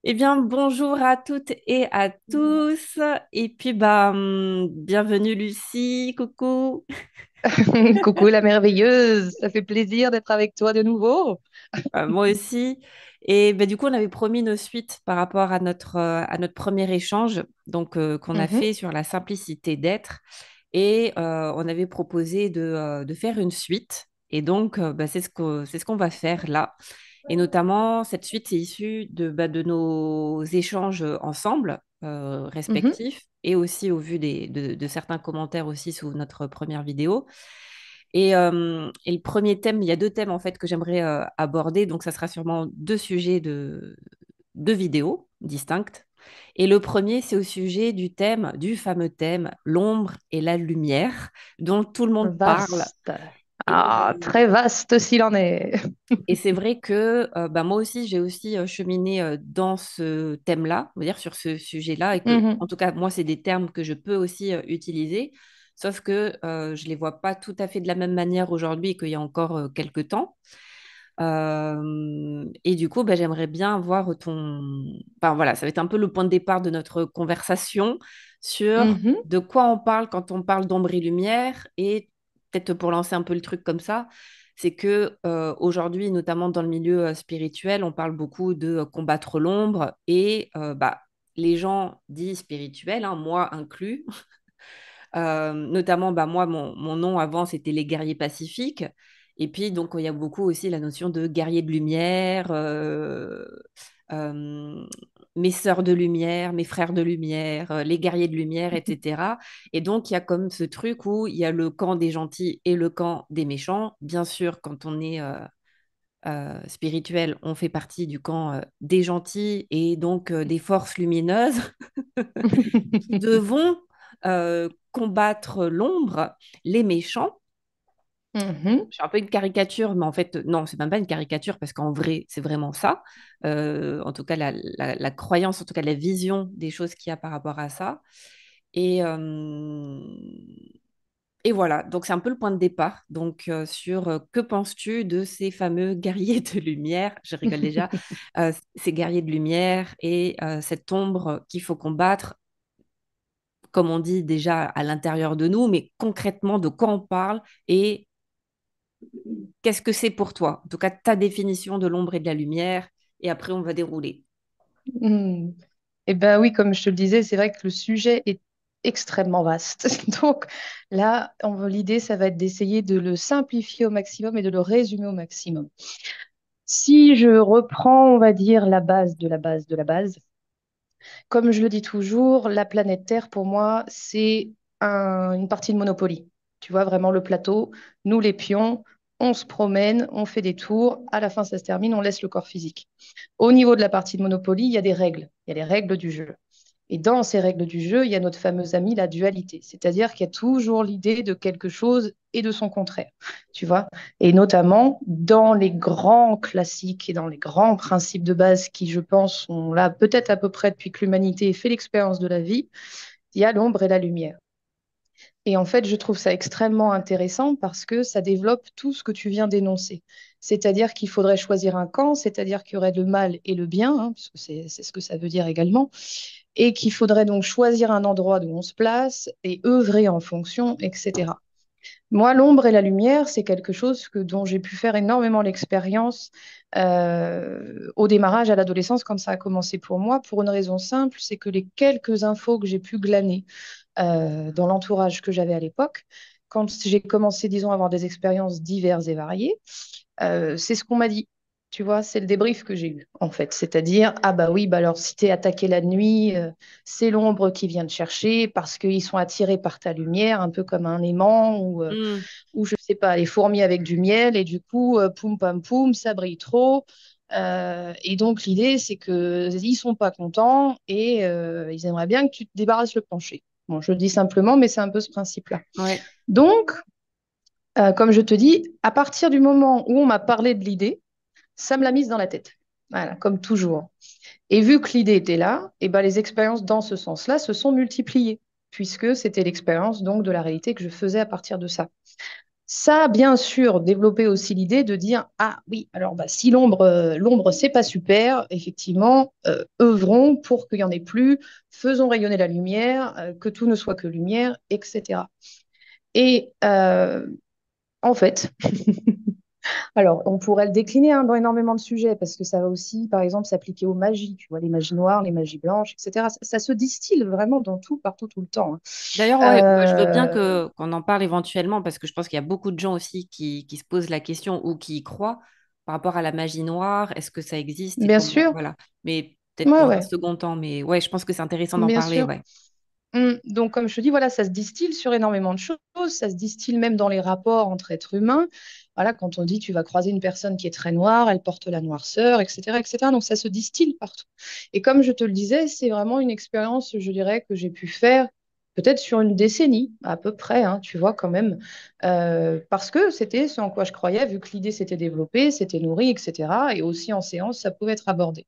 Eh bien, bonjour à toutes et à tous. Et puis, bienvenue Lucie, coucou. Coucou la merveilleuse, ça fait plaisir d'être avec toi de nouveau. Moi aussi. Et du coup, on avait promis nos suites par rapport à notre premier échange, qu'on a Mhm, fait sur la simplicité d'être. Et on avait proposé de faire une suite. Et donc, c'est ce qu'on va faire là. Et notamment, cette suite est issue de nos échanges ensemble, mhm, respectifs, et aussi au vu de certains commentaires aussi sous notre première vidéo. Et le premier thème, il y a deux thèmes en fait que j'aimerais aborder. Donc, ça sera sûrement deux sujets de vidéos distinctes. Et le premier, c'est au sujet du fameux thème, l'ombre et la lumière, dont tout le monde parle. vaste. Ah, Et, très vaste s'il en est. et c'est vrai que moi aussi, j'ai aussi cheminé dans ce thème-là, on va dire sur ce sujet-là, et que, en Mhm, tout cas, moi, c'est des termes que je peux aussi utiliser, sauf que je ne les vois pas tout à fait de la même manière aujourd'hui qu'il y a encore quelques temps. Et du coup, j'aimerais bien voir Enfin voilà, ça va être un peu le point de départ de notre conversation sur mhm, de quoi on parle quand on parle d'ombre et lumière. Et peut-être pour lancer un peu le truc comme ça, c'est que aujourd'hui, notamment dans le milieu spirituel, on parle beaucoup de combattre l'ombre. Et les gens dits spirituels, hein, moi inclus, notamment, moi, mon nom avant, c'était les guerriers pacifiques. Et puis, donc, il y a beaucoup aussi la notion de guerrier de lumière, euh, mes sœurs de lumière, mes frères de lumière, les guerriers de lumière, etc. Et donc, il y a comme ce truc où il y a le camp des gentils et le camp des méchants. Bien sûr, quand on est spirituel, on fait partie du camp des gentils et donc des forces lumineuses qui devront combattre l'ombre, les méchants. mhm. Je suis un peu une caricature, mais en fait, non, c'est même pas une caricature parce qu'en vrai, c'est vraiment ça. En tout cas, la croyance, en tout cas, la vision des choses qu'il y a par rapport à ça. Et, euh, et voilà, donc c'est un peu le point de départ. Donc, sur que penses-tu de ces fameux guerriers de lumière? Je rigole déjà. Ces guerriers de lumière et cette ombre qu'il faut combattre comme on dit déjà à l'intérieur de nous, mais concrètement de quoi on parle et qu'est-ce que c'est pour toi? En tout cas, ta définition de l'ombre et de la lumière, et après on va dérouler. Hmm. Eh ben oui, comme je te le disais, c'est vrai que le sujet est extrêmement vaste. Donc là, l'idée, ça va être d'essayer de le simplifier au maximum et de le résumer au maximum. Si je reprends, on va dire, la base de la base de la base, comme je le dis toujours, la planète Terre, pour moi, c'est une partie de Monopoly. Tu vois, vraiment le plateau, nous les pions, on se promène, on fait des tours, à la fin ça se termine, on laisse le corps physique. Au niveau de la partie de Monopoly, il y a des règles, il y a les règles du jeu. Et dans ces règles du jeu, il y a notre fameuse amie, la dualité. C'est-à-dire qu'il y a toujours l'idée de quelque chose et de son contraire. Tu vois? Et notamment dans les grands classiques et dans les grands principes de base qui, je pense, sont là peut-être à peu près depuis que l'humanité fait l'expérience de la vie, il y a l'ombre et la lumière. Et en fait, je trouve ça extrêmement intéressant parce que ça développe tout ce que tu viens d'énoncer. C'est-à-dire qu'il faudrait choisir un camp, c'est-à-dire qu'il y aurait le mal et le bien, hein, parce que c'est ce que ça veut dire également, et qu'il faudrait donc choisir un endroit où on se place et œuvrer en fonction, etc. Moi, l'ombre et la lumière, c'est quelque chose dont j'ai pu faire énormément l'expérience au démarrage à l'adolescence, quand ça a commencé pour moi, pour une raison simple, c'est que les quelques infos que j'ai pu glaner dans l'entourage que j'avais à l'époque, quand j'ai commencé, disons, à avoir des expériences diverses et variées, c'est ce qu'on m'a dit. Tu vois, c'est le débrief que j'ai eu, en fait. C'est-à-dire, ah bah oui, bah alors si t'es attaqué la nuit, c'est l'ombre qui vient te chercher parce qu'ils sont attirés par ta lumière, un peu comme un aimant Hmm. ou je sais pas, les fourmis avec du miel, et du coup, poum pam poum, ça brille trop. Et donc l'idée, c'est que ils sont pas contents et ils aimeraient bien que tu te débarrasses le plancher. Bon, je le dis simplement, mais c'est un peu ce principe-là. Ouais. Donc, comme je te dis, à partir du moment où on m'a parlé de l'idée, ça me l'a mise dans la tête. Voilà, comme toujours. Et vu que l'idée était là, et ben les expériences dans ce sens-là se sont multipliées, puisque c'était l'expérience donc de la réalité que je faisais à partir de ça. Ça a bien sûr développé aussi l'idée de dire, ah oui, alors bah, si l'ombre c'est pas super, effectivement, œuvrons pour qu'il y en ait plus, faisons rayonner la lumière, que tout ne soit que lumière, etc. Et en fait, alors on pourrait le décliner hein, dans énormément de sujets parce que ça va aussi, par exemple, s'appliquer aux magies, tu vois, les magies noires, les magies blanches, etc. Ça se distille vraiment dans tout, partout, tout le temps, D'ailleurs, hein. ouais, moi, je veux bien qu'on en parle éventuellement parce que je pense qu'il y a beaucoup de gens aussi qui se posent la question ou qui y croient par rapport à la magie noire. Est-ce que ça existe et Bien comment? sûr, Voilà. Mais peut-être ouais, pour un ouais, second temps. Mais ouais, je pense que c'est intéressant d'en bien parler. sûr. Ouais. Donc, comme je te dis, voilà, ça se distille sur énormément de choses. Ça se distille même dans les rapports entre êtres humains. Voilà, quand on dit tu vas croiser une personne qui est très noire, elle porte la noirceur, etc., etc. Donc, ça se distille partout. Et comme je te le disais, c'est vraiment une expérience, je dirais, que j'ai pu faire peut-être sur une décennie, à peu près, hein, tu vois, quand même. Parce que c'était ce en quoi je croyais, vu que l'idée s'était développée, s'était nourrie, etc. Et aussi en séance, ça pouvait être abordé.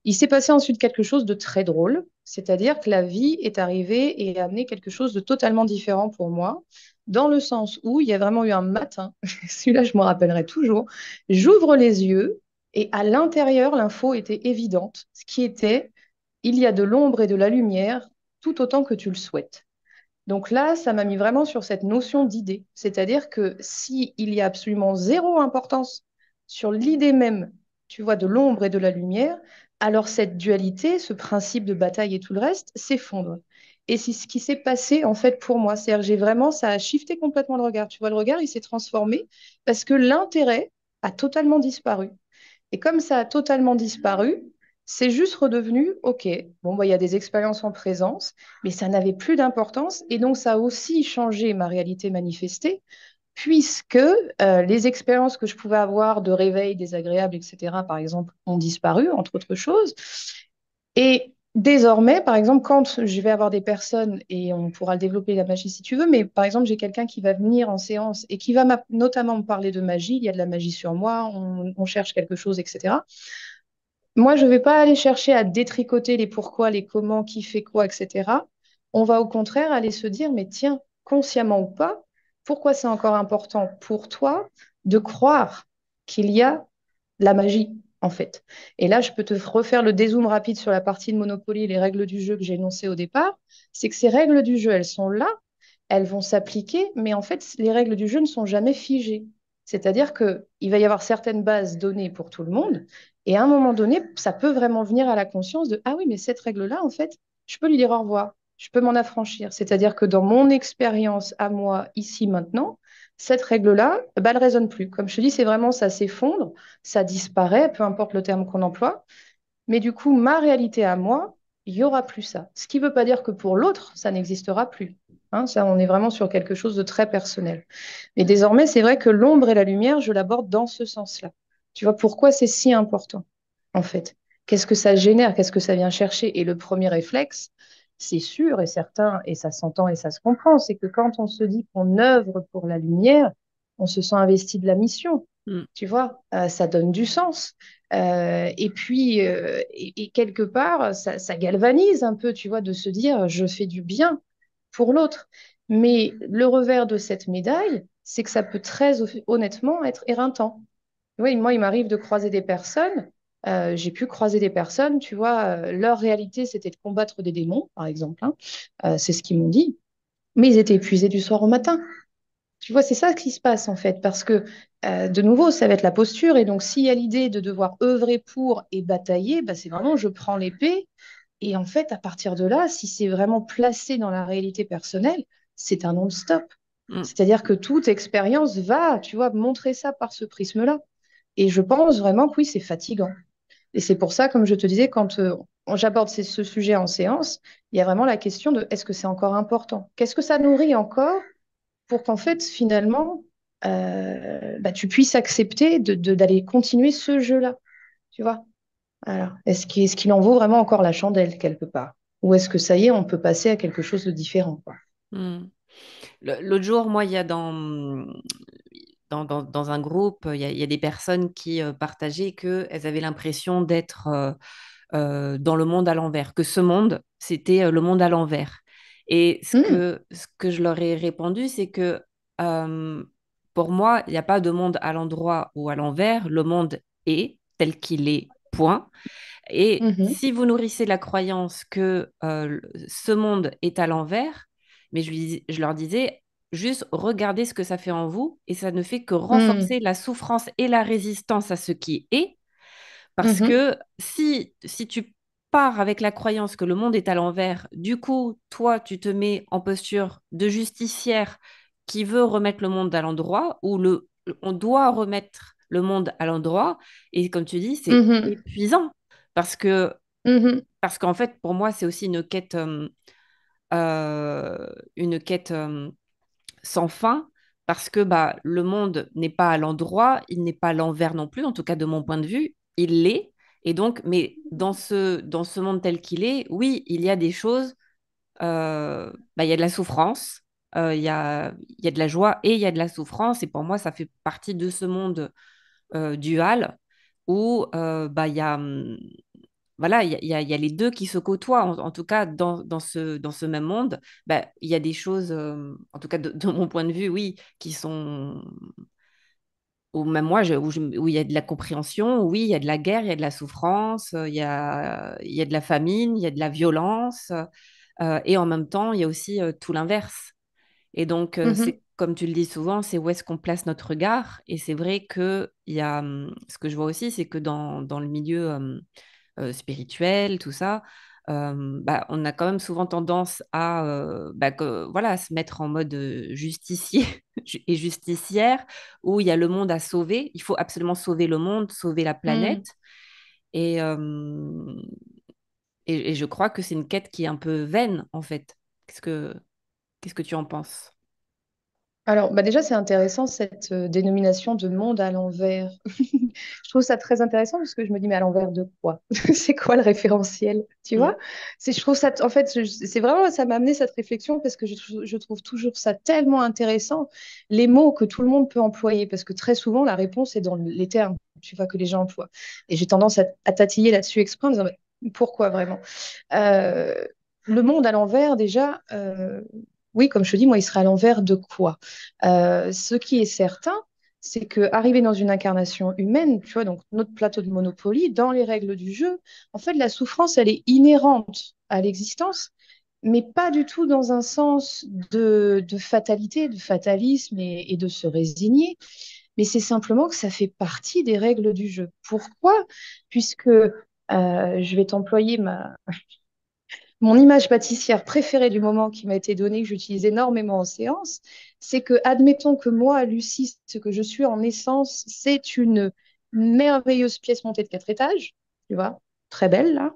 Il s'est passé ensuite quelque chose de très drôle, c'est-à-dire que la vie est arrivée et a amené quelque chose de totalement différent pour moi, dans le sens où il y a vraiment eu un matin, celui-là je me rappellerai toujours, j'ouvre les yeux et à l'intérieur, l'info était évidente, ce qui était, il y a de l'ombre et de la lumière tout autant que tu le souhaites. Donc là, ça m'a mis vraiment sur cette notion d'idée, c'est-à-dire que si il y a absolument zéro importance sur l'idée même, tu vois, de l'ombre et de la lumière, alors cette dualité, ce principe de bataille et tout le reste, s'effondre. Et c'est ce qui s'est passé en fait pour moi. C'est-à-dire que j'ai vraiment, ça a shifté complètement le regard. Tu vois, le regard, il s'est transformé parce que l'intérêt a totalement disparu. Et comme ça a totalement disparu, c'est juste redevenu, OK, bon, bah, il y a des expériences en présence, mais ça n'avait plus d'importance. Et donc, ça a aussi changé ma réalité manifestée, puisque les expériences que je pouvais avoir de réveil désagréable, etc., par exemple, ont disparu, entre autres choses. Et désormais, par exemple, quand je vais avoir des personnes, et on pourra le développer la magie si tu veux, mais par exemple, j'ai quelqu'un qui va venir en séance et qui va notamment me parler de magie, il y a de la magie sur moi, on cherche quelque chose, etc. Moi, je ne vais pas aller chercher à détricoter les pourquoi, les comment, qui fait quoi, etc. On va au contraire aller se dire, mais tiens, consciemment ou pas, pourquoi c'est encore important pour toi de croire qu'il y a la magie, en fait. Et là, je peux te refaire le dézoom rapide sur la partie de Monopoly, les règles du jeu que j'ai énoncées au départ. C'est que ces règles du jeu, elles sont là, elles vont s'appliquer, mais en fait, les règles du jeu ne sont jamais figées. C'est-à-dire qu'il va y avoir certaines bases données pour tout le monde, et à un moment donné, ça peut vraiment venir à la conscience de, ah oui, mais cette règle-là, en fait, je peux lui dire au revoir, je peux m'en affranchir. C'est-à-dire que dans mon expérience à moi, ici, maintenant, cette règle-là, bah, elle ne résonne plus. Comme je te dis, c'est vraiment, ça s'effondre, ça disparaît, peu importe le terme qu'on emploie. Mais du coup, ma réalité à moi, il n'y aura plus ça. Ce qui ne veut pas dire que pour l'autre, ça n'existera plus. Hein, ça, on est vraiment sur quelque chose de très personnel. Mais désormais, c'est vrai que l'ombre et la lumière, je l'aborde dans ce sens-là. Tu vois, pourquoi c'est si important, en fait? Qu'est-ce que ça génère? Qu'est-ce que ça vient chercher? Et le premier réflexe, c'est sûr et certain, et ça s'entend et ça se comprend, c'est que quand on se dit qu'on œuvre pour la lumière, on se sent investi de la mission. Mm. Tu vois, ça donne du sens. Et puis, et quelque part, ça galvanise un peu, tu vois, de se dire, je fais du bien pour l'autre. Mais le revers de cette médaille, c'est que ça peut très honnêtement être éreintant. Oui, moi, il m'arrive de croiser des personnes. J'ai pu croiser des personnes, tu vois, leur réalité, c'était de combattre des démons, par exemple, hein. C'est ce qu'ils m'ont dit. Mais ils étaient épuisés du soir au matin. Tu vois, c'est ça qui se passe en fait, parce que de nouveau, ça va être la posture. Et donc, s'il y a l'idée de devoir œuvrer pour et batailler, bah, c'est vraiment je prends l'épée. Et en fait, à partir de là, si c'est vraiment placé dans la réalité personnelle, c'est un non-stop. Mm. C'est-à-dire que toute expérience va, tu vois, montrer ça par ce prisme-là. Et je pense vraiment que oui, c'est fatigant. Et c'est pour ça, comme je te disais, quand j'aborde ce sujet en séance, il y a vraiment la question de est-ce que c'est encore important? Qu'est-ce que ça nourrit encore pour qu'en fait, finalement, bah, tu puisses accepter d'aller continuer ce jeu-là, tu vois? Alors, est-ce qu'il en vaut vraiment encore la chandelle quelque part? Ou est-ce que ça y est, on peut passer à quelque chose de différent, quoi? Mm. L'autre jour, moi, il y a dans un groupe, il y a des personnes qui partageaient qu'elles avaient l'impression d'être dans le monde à l'envers, que ce monde, c'était le monde à l'envers. Et Hmm, ce que je leur ai répondu, c'est que euh, Pour moi, il n'y a pas de monde à l'endroit ou à l'envers. Le monde est tel qu'il est, point. Et Mhm, si vous nourrissez la croyance que ce monde est à l'envers, mais je leur disais, juste regardez ce que ça fait en vous et ça ne fait que mhm, renforcer la souffrance et la résistance à ce qui est. Parce mhm, que si tu pars avec la croyance que le monde est à l'envers, du coup, toi, tu te mets en posture de justicière qui veut remettre le monde à l'endroit, ou on doit remettre le monde à l'endroit. Et comme tu dis, c'est mhm, épuisant. Parce que, mhm, parce qu'en fait, pour moi, c'est aussi une quête sans fin. Parce que bah, le monde n'est pas à l'endroit, il n'est pas à l'envers non plus, en tout cas de mon point de vue, il l'est. Et donc, mais dans ce monde tel qu'il est, oui, il y a des choses, bah, il y a de la souffrance, il y a de la joie et il y a de la souffrance. Et pour moi, ça fait partie de ce monde dual où bah, voilà, il y a les deux qui se côtoient. En tout cas, dans ce même monde, bah, il y a des choses, en tout cas de mon point de vue, oui, qui sont ou même moi, où il y a de la compréhension, oui, il y a de la guerre, il y a de la souffrance, il y a de la famine, il y a de la violence, et en même temps, il y a aussi tout l'inverse. Et donc, mhm. c'est comme tu le dis souvent, c'est où est-ce qu'on place notre regard. Et c'est vrai que ce que je vois aussi, c'est que dans le milieu spirituel, tout ça, bah, on a quand même souvent tendance voilà, à se mettre en mode justicier et justicière, où il y a le monde à sauver. Il faut absolument sauver le monde, sauver la planète. Mhm. Et, et je crois que c'est une quête qui est un peu vaine, en fait. Qu'est-ce que tu en penses? Alors, bah déjà, c'est intéressant cette dénomination de monde à l'envers. Je trouve ça très intéressant parce que je me dis, mais à l'envers de quoi? C'est quoi le référentiel? Tu Mm, vois? Je trouve ça, en fait, c'est vraiment, ça m'a amené cette réflexion parce que je trouve toujours ça tellement intéressant, les mots que tout le monde peut employer, parce que très souvent, la réponse est dans les termes, tu vois, que les gens emploient. Et j'ai tendance à tatiller là-dessus exprès en disant, mais pourquoi vraiment? Euh, le monde à l'envers, déjà, oui, comme je te dis, moi, il serait à l'envers de quoi? Ce qui est certain, c'est que arriver dans une incarnation humaine, tu vois, donc notre plateau de Monopoly, dans les règles du jeu, en fait, la souffrance, elle est inhérente à l'existence, mais pas du tout dans un sens de fatalité, de fatalisme et de se résigner, mais c'est simplement que ça fait partie des règles du jeu. Pourquoi? Puisque je vais t'employer mon image pâtissière préférée du moment qui m'a été donnée, que j'utilise énormément en séance, c'est que, admettons que moi, Lucie, ce que je suis en essence, c'est une merveilleuse pièce montée de 4 étages, tu vois, très belle là.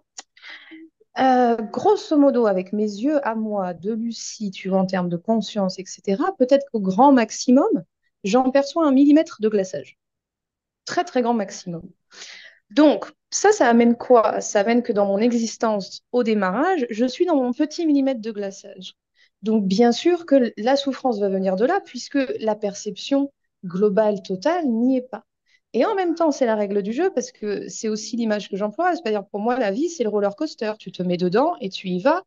Grosso modo, avec mes yeux à moi, de Lucie, tu vois, en termes de conscience, etc., peut-être qu'au grand maximum, j'en perçois 1 millimètre de glaçage. Très, très grand maximum. Donc, ça amène quoi? Ça amène que dans mon existence, au démarrage, je suis dans mon petit millimètre de glaçage. Donc, bien sûr que la souffrance va venir de là, puisque la perception globale, totale, n'y est pas. Et en même temps, c'est la règle du jeu, parce que c'est aussi l'image que j'emploie. C'est-à-dire, pour moi, la vie, c'est le roller coaster. Tu te mets dedans et tu y vas.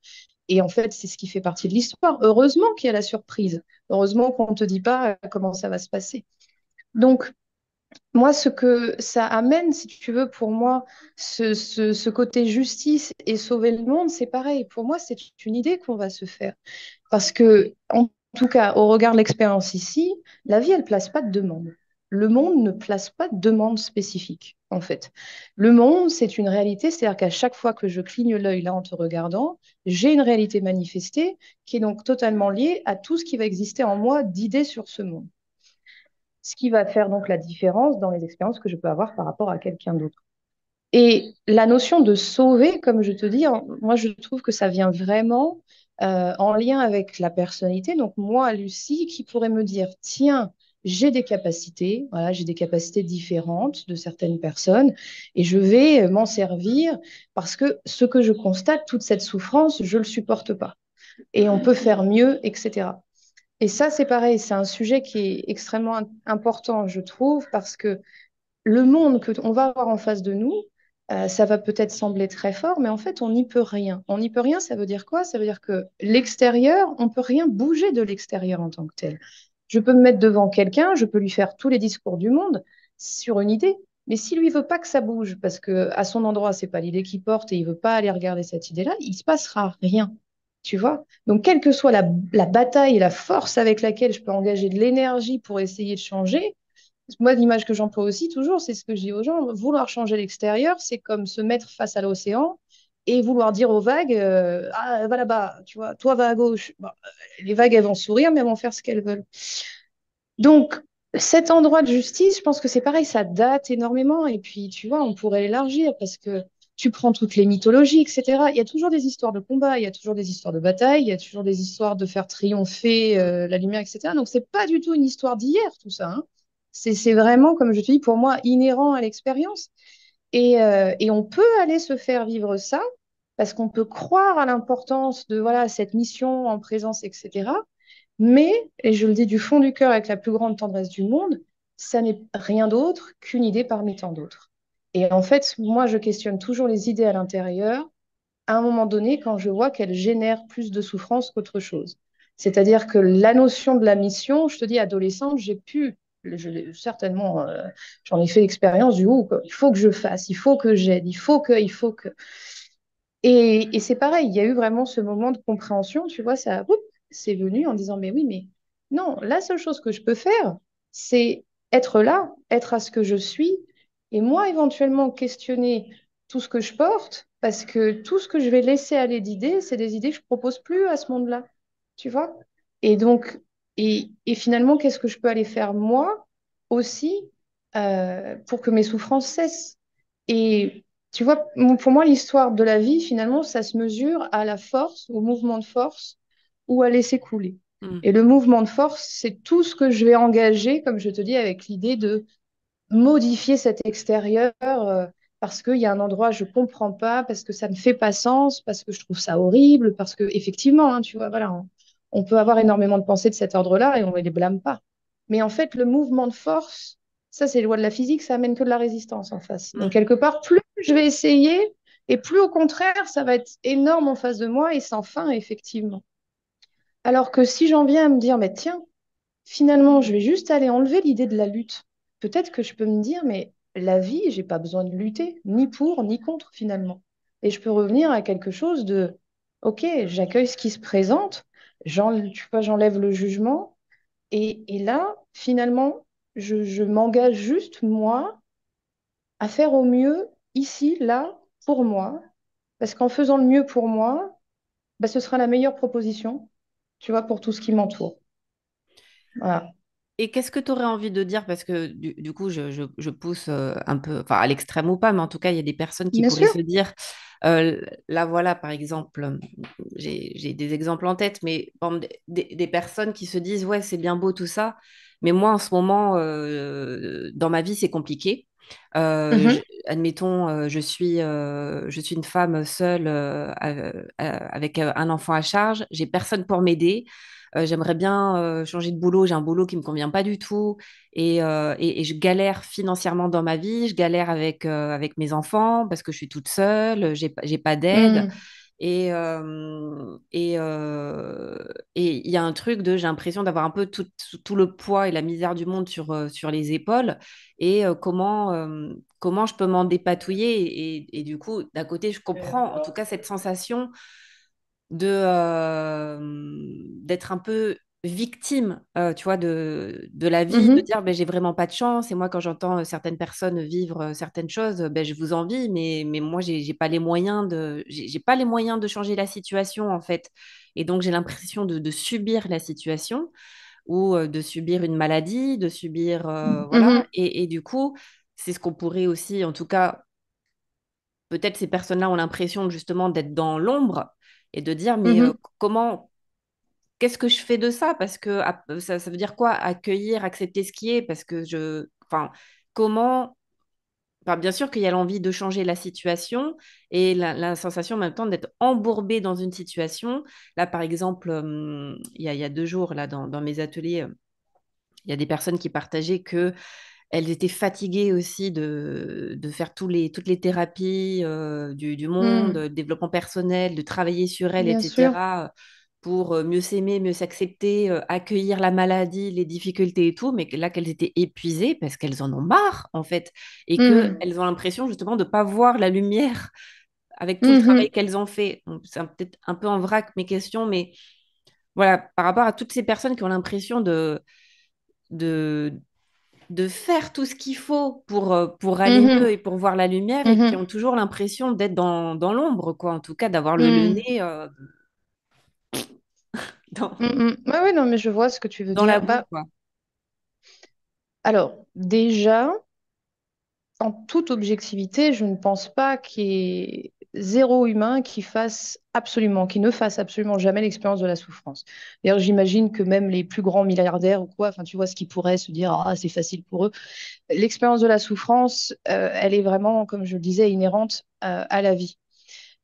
Et en fait, c'est ce qui fait partie de l'histoire. Heureusement qu'il y a la surprise. Heureusement qu'on ne te dit pas comment ça va se passer. Donc, moi, ce que ça amène, si tu veux, pour moi, ce côté justice et sauver le monde, c'est pareil. Pour moi, c'est une idée qu'on va se faire. Parce que, en tout cas, au regard de l'expérience ici, la vie, elle place pas de demande. Le monde ne place pas de demande spécifique, en fait. Le monde, c'est une réalité, c'est-à-dire qu'à chaque fois que je cligne l'œil là en te regardant, j'ai une réalité manifestée qui est donc totalement liée à tout ce qui va exister en moi d'idées sur ce monde, ce qui va faire donc la différence dans les expériences que je peux avoir par rapport à quelqu'un d'autre. Et la notion de sauver, comme je te dis, moi je trouve que ça vient vraiment en lien avec la personnalité. Donc moi, Lucie, qui pourrait me dire, tiens, j'ai des capacités, voilà, j'ai des capacités différentes de certaines personnes, et je vais m'en servir parce que ce que je constate, toute cette souffrance, je ne le supporte pas. Et on peut faire mieux, etc. Et ça, c'est pareil, c'est un sujet qui est extrêmement important, je trouve, parce que le monde qu'on va avoir en face de nous, ça va peut-être sembler très fort, mais en fait, on n'y peut rien. On n'y peut rien, ça veut dire quoi? Ça veut dire que l'extérieur, on ne peut rien bouger de l'extérieur en tant que tel. Je peux me mettre devant quelqu'un, je peux lui faire tous les discours du monde sur une idée. Mais s'il lui veut pas que ça bouge, parce que à son endroit, c'est pas l'idée qu'il porte et il veut pas aller regarder cette idée-là, il se passera rien. Tu vois? Donc, quelle que soit la bataille et la force avec laquelle je peux engager de l'énergie pour essayer de changer, moi, l'image que j'emploie aussi toujours, c'est ce que je dis aux gens, vouloir changer l'extérieur, c'est comme se mettre face à l'océan et vouloir dire aux vagues, ah, va là-bas, tu vois, toi va à gauche. Bon, les vagues, elles vont sourire, mais elles vont faire ce qu'elles veulent. Donc, cet endroit de justice, je pense que c'est pareil, ça date énormément. Et puis, tu vois, on pourrait l'élargir parce que tu prends toutes les mythologies, etc. Il y a toujours des histoires de combat, il y a toujours des histoires de bataille, il y a toujours des histoires de faire triompher la lumière, etc. Donc, c'est pas du tout une histoire d'hier, tout ça, hein. C'est vraiment, comme je te dis, pour moi, inhérent à l'expérience. Et on peut aller se faire vivre ça parce qu'on peut croire à l'importance de voilà, cette mission en présence, etc. Mais, et je le dis du fond du cœur avec la plus grande tendresse du monde, ça n'est rien d'autre qu'une idée parmi tant d'autres. Et en fait, moi, je questionne toujours les idées à l'intérieur à un moment donné quand je vois qu'elles génèrent plus de souffrance qu'autre chose. C'est-à-dire que la notion de la mission, je te dis, adolescente, j'ai pu, certainement, j'en ai fait l'expérience du coup, il faut que je fasse, il faut que j'aide, il faut que. Et c'est pareil, il y a eu vraiment ce moment de compréhension, tu vois, ça, oups, c'est venu en disant, mais oui, mais non, la seule chose que je peux faire, c'est être là, être à ce que je suis, et moi, éventuellement, questionner tout ce que je porte, parce que tout ce que je vais laisser aller d'idées, c'est des idées que je propose plus à ce monde-là, tu vois? Et donc, et finalement, qu'est-ce que je peux aller faire moi aussi pour que mes souffrances cessent? Et tu vois, pour moi, l'histoire de la vie, finalement, ça se mesure à la force, au mouvement de force ou à laisser couler. Mm. Et le mouvement de force, c'est tout ce que je vais engager, comme je te dis, avec l'idée de modifier cet extérieur parce qu'il y a un endroit que je comprends pas, parce que ça ne fait pas sens, parce que je trouve ça horrible, parce que effectivement, hein, tu vois, voilà, on peut avoir énormément de pensées de cet ordre-là et on ne les blâme pas. Mais en fait, le mouvement de force, ça, c'est les lois de la physique, ça amène que de la résistance en face. Donc, Mm. quelque part, plus je vais essayer, et plus au contraire, ça va être énorme en face de moi et sans fin, effectivement. Alors que si j'en viens à me dire, mais tiens, finalement, je vais juste aller enlever l'idée de la lutte. Peut-être que je peux me dire, mais la vie, j'ai pas besoin de lutter, ni pour, ni contre, finalement. Et je peux revenir à quelque chose de, OK, j'accueille ce qui se présente, tu vois, j'enlève le jugement, et là, finalement, je m'engage juste, moi, à faire au mieux, ici, là, pour moi, parce qu'en faisant le mieux pour moi, bah, ce sera la meilleure proposition, tu vois, pour tout ce qui m'entoure. Voilà. Et qu'est-ce que tu aurais envie de dire? Parce que du coup, je pousse un peu, enfin à l'extrême ou pas, mais en tout cas, il y a des personnes qui Bien pourraient sûr. se dire, là voilà, par exemple, j'ai des exemples en tête, mais par exemple, des personnes qui se disent, ouais, c'est bien beau tout ça, mais moi en ce moment, dans ma vie, c'est compliqué. Mhm. Admettons, je suis une femme seule avec un enfant à charge, j'ai personne pour m'aider. J'aimerais bien changer de boulot. J'ai un boulot qui me convient pas du tout et je galère financièrement dans ma vie. Je galère avec mes enfants parce que je suis toute seule. J'ai pas d'aide. Mm. Et il y a un truc de j'ai l'impression d'avoir un peu tout le poids et la misère du monde sur les épaules et comment je peux m'en dépatouiller et du coup d'un côté je comprends en tout cas cette sensation d'être un peu victime, tu vois, de la vie, de Mhm. dire ben, j'ai vraiment pas de chance. Et moi, quand j'entends certaines personnes vivre certaines choses, ben, je vous envie, mais moi, j'ai pas les moyens j'ai pas les moyens de changer la situation, en fait. Et donc, j'ai l'impression de subir la situation ou de subir une maladie, de subir, voilà. Mhm. Et du coup, c'est ce qu'on pourrait aussi, en tout cas, peut-être ces personnes-là ont l'impression justement d'être dans l'ombre et de dire, mais Mhm. comment, qu'est-ce que je fais de ça? Parce que ça veut dire quoi? Accueillir, accepter ce qui est, parce que enfin, comment, enfin, bien sûr qu'il y a l'envie de changer la situation et la sensation en même temps d'être embourbé dans une situation. Là, par exemple, il y a 2 jours, là, dans mes ateliers, il y a des personnes qui partageaient que elles étaient fatiguées aussi de faire toutes les thérapies du monde, Mm. développement personnel, de travailler sur elles, Bien sûr. etc. pour mieux s'aimer, mieux s'accepter, accueillir la maladie, les difficultés et tout, mais là qu'elles étaient épuisées parce qu'elles en ont marre en fait, et Mhm. qu'elles ont l'impression justement de ne pas voir la lumière avec tout le travail Mhm. qu'elles ont fait. Donc, c'est peut-être un peu en vrac mes questions, mais voilà, par rapport à toutes ces personnes qui ont l'impression de, de faire tout ce qu'il faut pour aller mieux Mhm. et pour voir la lumière et qui Mhm. ont toujours l'impression d'être dans l'ombre, quoi. En tout cas, d'avoir le Mhm. nez dans, Mhm. Ouais, ouais, non, mais je vois ce que tu veux dans la dire. boue, Bah, quoi. alors, déjà, en toute objectivité, je ne pense pas qu'il y ait zéro humain qui ne fasse absolument jamais l'expérience de la souffrance. D'ailleurs, j'imagine que même les plus grands milliardaires ou quoi, enfin, tu vois, ce qui pourrait se dire, ah, c'est facile pour eux. L'expérience de la souffrance, elle est vraiment, comme je le disais, inhérente à la vie.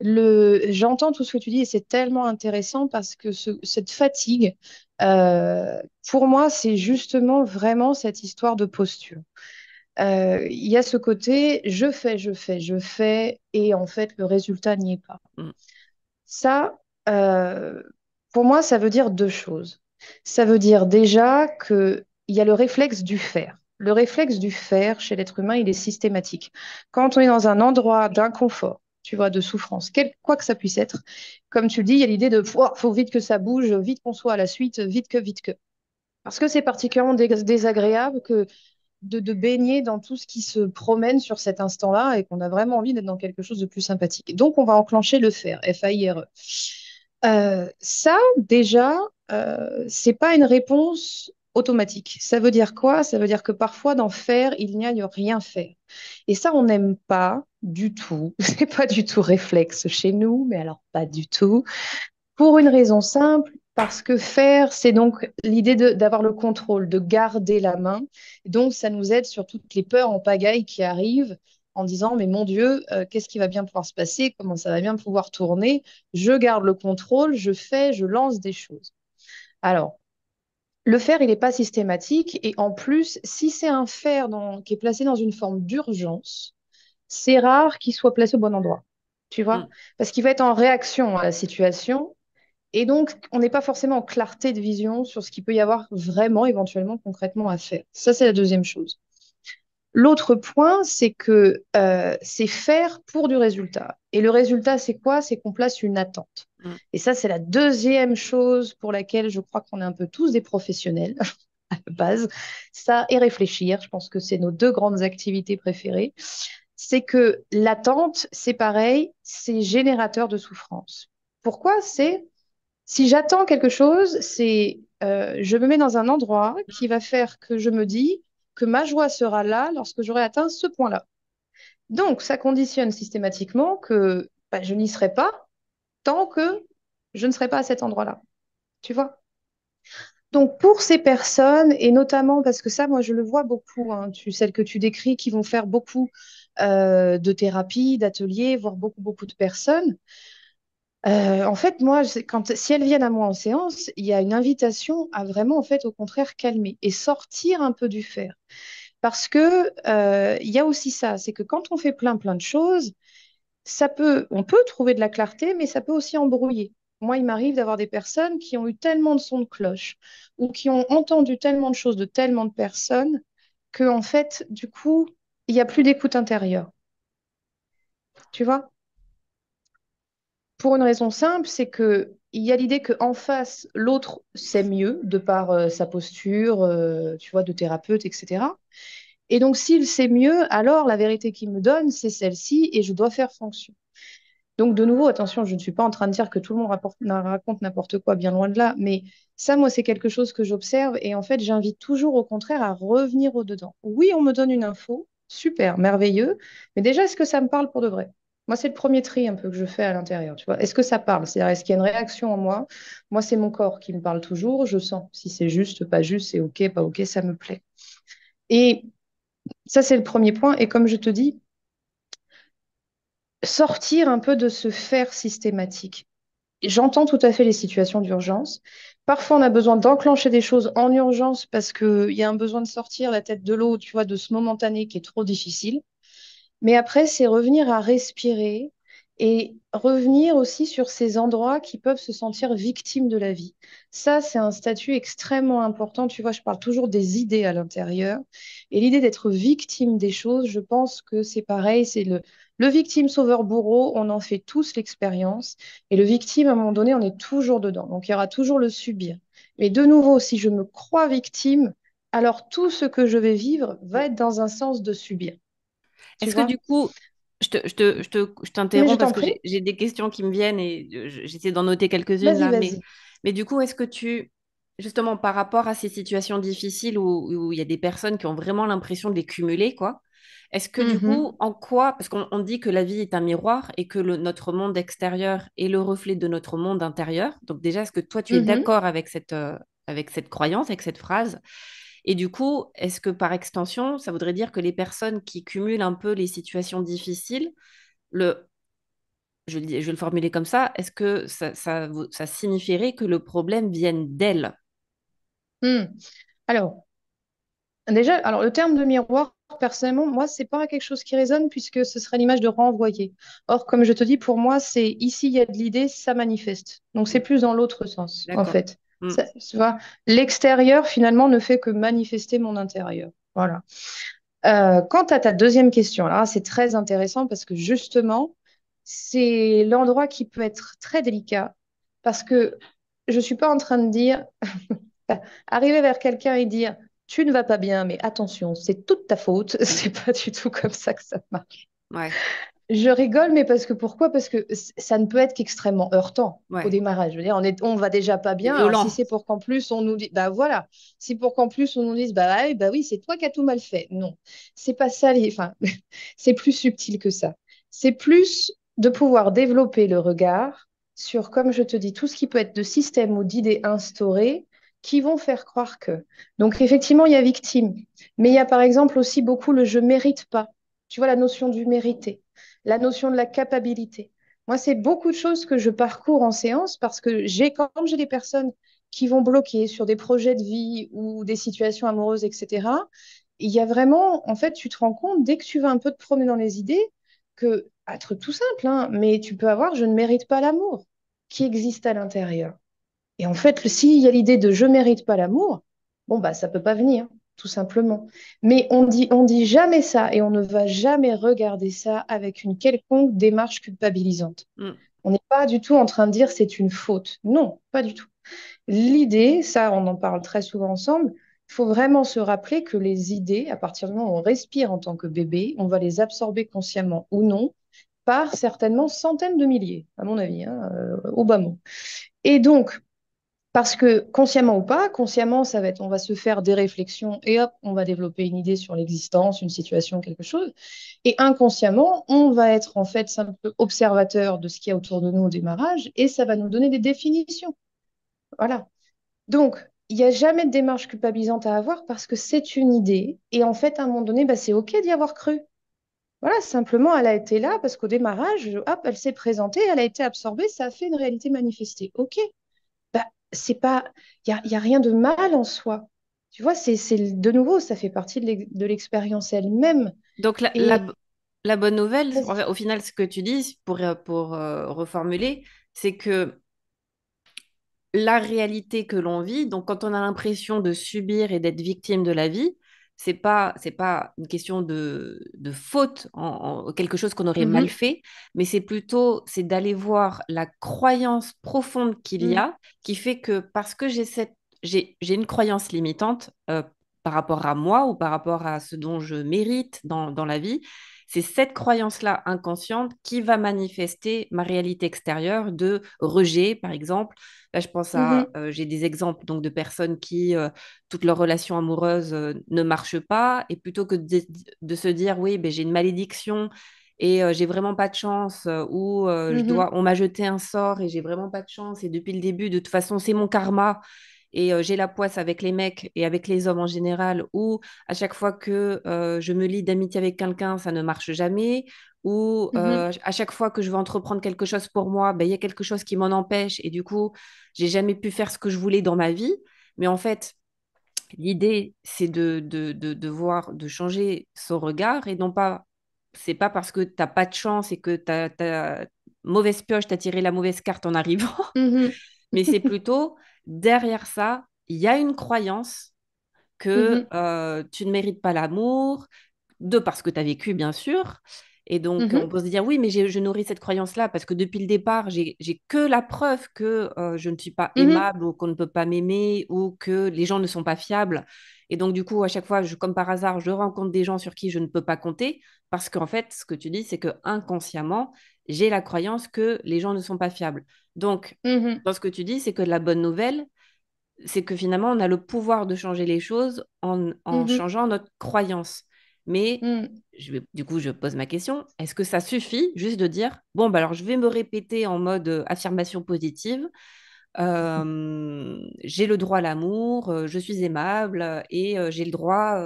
J'entends tout ce que tu dis et c'est tellement intéressant parce que cette fatigue, pour moi, c'est justement vraiment cette histoire de posture. Il y a ce côté, je fais, je fais, je fais, et en fait, le résultat n'y est pas. Mm, Ça, pour moi, ça veut dire deux choses. Ça veut dire déjà qu'il y a le réflexe du faire. Le réflexe du faire chez l'être humain, il est systématique. Quand on est dans un endroit d'inconfort, tu vois, de souffrance, quoi que ça puisse être, comme tu le dis, il y a l'idée de faut vite que ça bouge, vite qu'on soit à la suite, vite que. Parce que c'est particulièrement désagréable de baigner dans tout ce qui se promène sur cet instant-là et qu'on a vraiment envie d'être dans quelque chose de plus sympathique. Donc, on va enclencher le faire, F-A-I-R-E. Ça, déjà, c'est pas une réponse automatique. Ça veut dire quoi? Ça veut dire que parfois, dans faire, il n'y a rien faire. Et ça, on n'aime pas du tout. C'est pas du tout réflexe chez nous, mais alors pas du tout. Pour une raison simple, parce que faire, c'est donc l'idée d'avoir le contrôle, de garder la main. Donc, ça nous aide sur toutes les peurs en pagaille qui arrivent en disant, mais mon Dieu, qu'est-ce qui va bien pouvoir se passer? Comment ça va bien pouvoir tourner? Je garde le contrôle, je fais, je lance des choses. Alors, le faire, il n'est pas systématique. Et en plus, si c'est un faire qui est placé dans une forme d'urgence, c'est rare qu'il soit placé au bon endroit. Tu vois? mm, Parce qu'il va être en réaction à la situation et donc, on n'est pas forcément en clarté de vision sur ce qu'il peut y avoir vraiment, éventuellement, concrètement à faire. Ça, c'est la deuxième chose. L'autre point, c'est que c'est faire pour du résultat. Et le résultat, c'est quoi? C'est qu'on place une attente. mm. Et ça, c'est la deuxième chose pour laquelle je crois qu'on est un peu tous des professionnels à la base. Ça et réfléchir, je pense que c'est nos deux grandes activités préférées. C'est que l'attente, c'est pareil, c'est générateur de souffrance. Pourquoi? C'est si j'attends quelque chose, c'est je me mets dans un endroit qui va faire que je me dis que ma joie sera là lorsque j'aurai atteint ce point-là. Donc, ça conditionne systématiquement que bah, je n'y serai pas tant que je ne serai pas à cet endroit-là. Tu vois? Donc, pour ces personnes, et notamment parce que ça, moi, je le vois beaucoup, hein, celles que tu décris qui vont faire beaucoup de thérapies, d'ateliers, voir beaucoup, beaucoup de personnes. En fait, moi, si elles viennent à moi en séance, il y a une invitation à vraiment, en fait, au contraire, calmer et sortir un peu du faire. Parce que il y a aussi ça, c'est que quand on fait plein, plein de choses, on peut trouver de la clarté, mais ça peut aussi embrouiller. Moi, il m'arrive d'avoir des personnes qui ont eu tellement de sons de cloche ou qui ont entendu tellement de choses de tellement de personnes que, en fait, du coup, il n'y a plus d'écoute intérieure. Tu vois? Pour une raison simple, c'est que il y a l'idée qu'en face, l'autre sait mieux de par sa posture, tu vois, de thérapeute, etc. Et donc, s'il sait mieux, alors la vérité qu'il me donne, c'est celle-ci et je dois faire fonction. Donc, de nouveau, attention, je ne suis pas en train de dire que tout le monde raconte n'importe quoi, bien loin de là, mais ça, moi, c'est quelque chose que j'observe et en fait, j'invite toujours au contraire à revenir au-dedans. Oui, on me donne une info, super, merveilleux, mais déjà, est-ce que ça me parle pour de vrai? Moi, c'est le premier tri un peu que je fais à l'intérieur, tu vois. Est-ce que ça parle? C'est-à-dire, est-ce qu'il y a une réaction en moi? Moi, c'est mon corps qui me parle toujours, je sens. Si c'est juste, pas juste, c'est OK, pas OK, ça me plaît. Et ça, c'est le premier point. Et comme je te dis, sortir un peu de ce faire systématique. J'entends tout à fait les situations d'urgence. Parfois, on a besoin d'enclencher des choses en urgence parce qu'il y a un besoin de sortir la tête de l'eau, tu vois, de ce momentané qui est trop difficile. Mais après, c'est revenir à respirer et revenir aussi sur ces endroits qui peuvent se sentir victimes de la vie. Ça, c'est un statut extrêmement important. Tu vois, je parle toujours des idées à l'intérieur. Et l'idée d'être victime des choses, je pense que c'est pareil, c'est le victime sauveur bourreau, on en fait tous l'expérience. Et le victime, à un moment donné, on est toujours dedans. Donc, il y aura toujours le subir. Mais de nouveau, si je me crois victime, alors tout ce que je vais vivre va être dans un sens de subir. Tu Est-ce que du vois? coup, je Mais je t'interromps t'en parce que prie. j'ai des questions qui me viennent et j'essaie d'en noter quelques-unes Vas-y, là, vas-y. mais du coup, est-ce que justement par rapport à ces situations difficiles où il y a des personnes qui ont vraiment l'impression de les cumuler, quoi, est-ce que du coup, Mhm. en quoi, parce qu'on dit que la vie est un miroir et que notre monde extérieur est le reflet de notre monde intérieur, donc déjà, est-ce que toi, tu es Mhm. d'accord avec cette croyance, avec cette phrase? Et du coup, est-ce que par extension, ça voudrait dire que les personnes qui cumulent un peu les situations difficiles, le, je vais le formuler comme ça, est-ce que ça signifierait que le problème vienne d'elles? Hmm. Alors, déjà, alors le terme de miroir, personnellement, moi, c'est pas quelque chose qui résonne puisque ce serait l'image de renvoyer. Or, comme je te dis, pour moi, c'est ici, il y a de l'idée, ça manifeste. Donc, c'est Mm, plus dans l'autre sens, en d'accord. fait. Mm. Tu vois, l'extérieur, finalement, ne fait que manifester mon intérieur. Voilà. Quant à ta deuxième question, alors là, c'est très intéressant parce que justement, c'est l'endroit qui peut être très délicat parce que je ne suis pas en train de dire, arriver vers quelqu'un et dire, tu ne vas pas bien, mais attention, c'est toute ta faute. C'est pas du tout comme ça que ça marche. Ouais, Je rigole, mais parce que pourquoi? Parce que ça ne peut être qu'extrêmement heurtant au ouais. démarrage. Je veux dire, on va déjà pas C'est bien. Alors, si violent. c'est pour qu'en plus on nous dise, bah voilà, si pour qu'en plus on nous dise, bah oui, c'est toi qui as tout mal fait. Non, c'est pas ça. Enfin, c'est plus subtil que ça. C'est plus de pouvoir développer le regard sur, comme je te dis, tout ce qui peut être de système ou d'idées instaurées qui vont faire croire que. Donc, effectivement, il y a victime, mais il y a par exemple aussi beaucoup le je mérite pas. Tu vois la notion du mériter, la notion de la capacité. Moi, c'est beaucoup de choses que je parcours en séance parce que quand j'ai des personnes qui vont bloquer sur des projets de vie ou des situations amoureuses, etc., il y a vraiment, en fait, tu te rends compte, dès que tu vas un peu te promener dans les idées, que, être tout simple, hein, mais tu peux avoir je ne mérite pas l'amour qui existe à l'intérieur. Et en fait, s'il y a l'idée de je mérite pas l'amour, bon, bah, ça peut pas venir, tout simplement. Mais on dit jamais ça et on ne va jamais regarder ça avec une quelconque démarche culpabilisante. Mm. On n'est pas du tout en train de dire c'est une faute. Non, pas du tout. L'idée, ça, on en parle très souvent ensemble, il faut vraiment se rappeler que les idées, à partir du moment où on respire en tant que bébé, on va les absorber consciemment ou non par certainement centaines de milliers, à mon avis, hein, au bas mot. Et donc, parce que consciemment ou pas, consciemment, ça va être, on va se faire des réflexions et hop, on va développer une idée sur l'existence, une situation, quelque chose. Et inconsciemment, on va être en fait simple observateur de ce qu'il y a autour de nous au démarrage et ça va nous donner des définitions. Voilà. Donc, il n'y a jamais de démarche culpabilisante à avoir parce que c'est une idée et en fait, à un moment donné, bah, c'est OK d'y avoir cru. Voilà, simplement, elle a été là parce qu'au démarrage, hop, elle s'est présentée, elle a été absorbée, ça a fait une réalité manifestée. OK. Bah, c'est pas, y a rien de mal en soi. Tu vois, de nouveau, ça fait partie de l'expérience elle-même. Donc, Et la bonne nouvelle, vas-y. au final, ce que tu dis, pour reformuler, c'est que la réalité que l'on vit. Donc, quand on a l'impression de subir et d'être victime de la vie, c'est pas une question de faute, quelque chose qu'on aurait mal Mhm, fait, mais c'est d'aller voir la croyance profonde qu'il y mhm, a, qui fait que parce que j'ai une croyance limitante par rapport à moi ou par rapport à ce dont je mérite dans la vie, c'est cette croyance-là inconsciente qui va manifester ma réalité extérieure de rejet, par exemple. Là, je pense à, mhm, j'ai des exemples donc de personnes qui, toutes leurs relations amoureuses ne marchent pas, et plutôt que de se dire, oui, ben, j'ai une malédiction et j'ai vraiment pas de chance, ou mhm, on m'a jeté un sort et j'ai vraiment pas de chance, et depuis le début, de toute façon, c'est mon karma. Et j'ai la poisse avec les mecs et avec les hommes en général, ou à chaque fois que je me lie d'amitié avec quelqu'un, ça ne marche jamais, ou mhm, à chaque fois que je veux entreprendre quelque chose pour moi, ben, il y a quelque chose qui m'en empêche, et du coup, j'ai jamais pu faire ce que je voulais dans ma vie. Mais en fait, l'idée, c'est de voir, de changer son regard, et non pas, c'est pas parce que tu n'as pas de chance et que mauvaise pioche, tu as tiré la mauvaise carte en arrivant, Mhm. mais c'est plutôt derrière ça, il y a une croyance que Mhm. tu ne mérites pas l'amour, de parce que tu as vécu, bien sûr. Et donc, on Mhm. peut se dire, oui, mais je nourris cette croyance-là parce que depuis le départ, j'ai que la preuve que je ne suis pas Mhm. aimable ou qu'on ne peut pas m'aimer ou que les gens ne sont pas fiables. Et donc, du coup, à chaque fois, comme par hasard, je rencontre des gens sur qui je ne peux pas compter parce qu'en fait, ce que tu dis, c'est que inconsciemment, j'ai la croyance que les gens ne sont pas fiables. Donc, Mhm. dans ce que tu dis, c'est que la bonne nouvelle, c'est que finalement, on a le pouvoir de changer les choses en Mhm. changeant notre croyance. Mais Mhm. du coup, je pose ma question, est-ce que ça suffit juste de dire, bon, bah alors je vais me répéter en mode affirmation positive, j'ai le droit à l'amour, je suis aimable et j'ai le droit,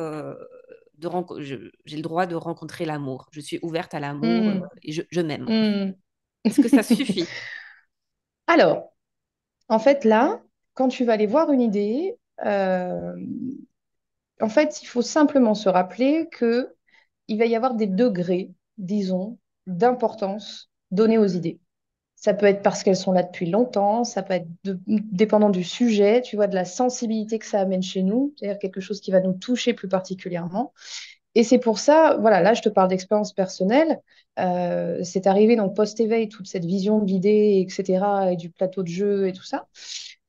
j'ai le droit de rencontrer l'amour, je suis ouverte à l'amour Mhm. et je m'aime. Mhm. Est-ce que ça suffit? Alors, en fait, là, quand tu vas aller voir une idée, euh, en fait, il faut simplement se rappeler que il va y avoir des degrés, disons, d'importance donnés aux idées. Ça peut être parce qu'elles sont là depuis longtemps, ça peut être dépendant du sujet, tu vois, de la sensibilité que ça amène chez nous, c'est-à-dire quelque chose qui va nous toucher plus particulièrement. Et c'est pour ça, voilà, là, je te parle d'expérience personnelle. C'est arrivé donc post-éveil, toute cette vision de l'idée, etc., et du plateau de jeu et tout ça.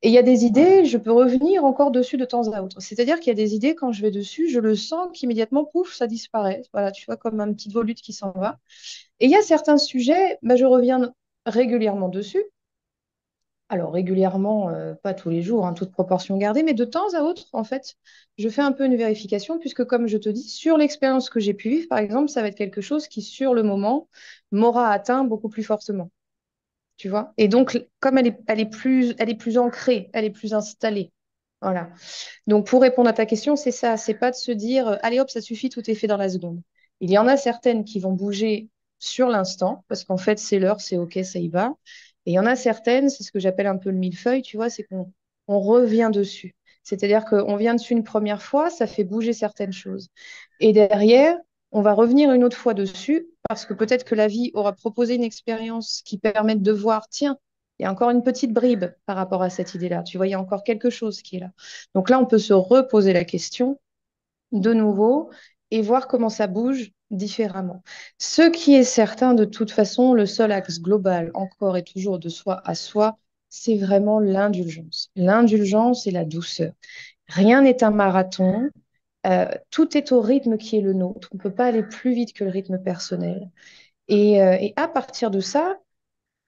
Et il y a des idées, je peux revenir encore dessus de temps à autre. C'est-à-dire qu'il y a des idées, quand je vais dessus, je le sens qu'immédiatement, pouf, ça disparaît. Voilà, tu vois, comme un petit volute qui s'en va. Et il y a certains sujets, bah, je reviens régulièrement dessus. Alors régulièrement, pas tous les jours, hein, toute proportion gardée, mais de temps à autre, en fait, je fais un peu une vérification, puisque comme je te dis, sur l'expérience que j'ai pu vivre, par exemple, ça va être quelque chose qui, sur le moment, m'aura atteint beaucoup plus fortement. Tu vois? Et donc, comme elle est plus ancrée, elle est plus installée. Voilà. Donc, pour répondre à ta question, c'est ça. C'est pas de se dire, allez hop, ça suffit, tout est fait dans la seconde. Il y en a certaines qui vont bouger sur l'instant, parce qu'en fait, c'est l'heure, c'est OK, ça y va. Et il y en a certaines, c'est ce que j'appelle un peu le millefeuille, tu vois, c'est qu'on on revient dessus. C'est-à-dire qu'on vient dessus une première fois, ça fait bouger certaines choses. Et derrière, on va revenir une autre fois dessus, parce que peut-être que la vie aura proposé une expérience qui permette de voir, tiens, il y a encore une petite bribe par rapport à cette idée-là. Tu vois, il y a encore quelque chose qui est là. Donc là, on peut se reposer la question de nouveau et voir comment ça bouge différemment. Ce qui est certain, de toute façon, le seul axe global, encore et toujours de soi à soi, c'est vraiment l'indulgence. L'indulgence et la douceur. Rien n'est un marathon. Tout est au rythme qui est le nôtre. On ne peut pas aller plus vite que le rythme personnel. Et à partir de ça,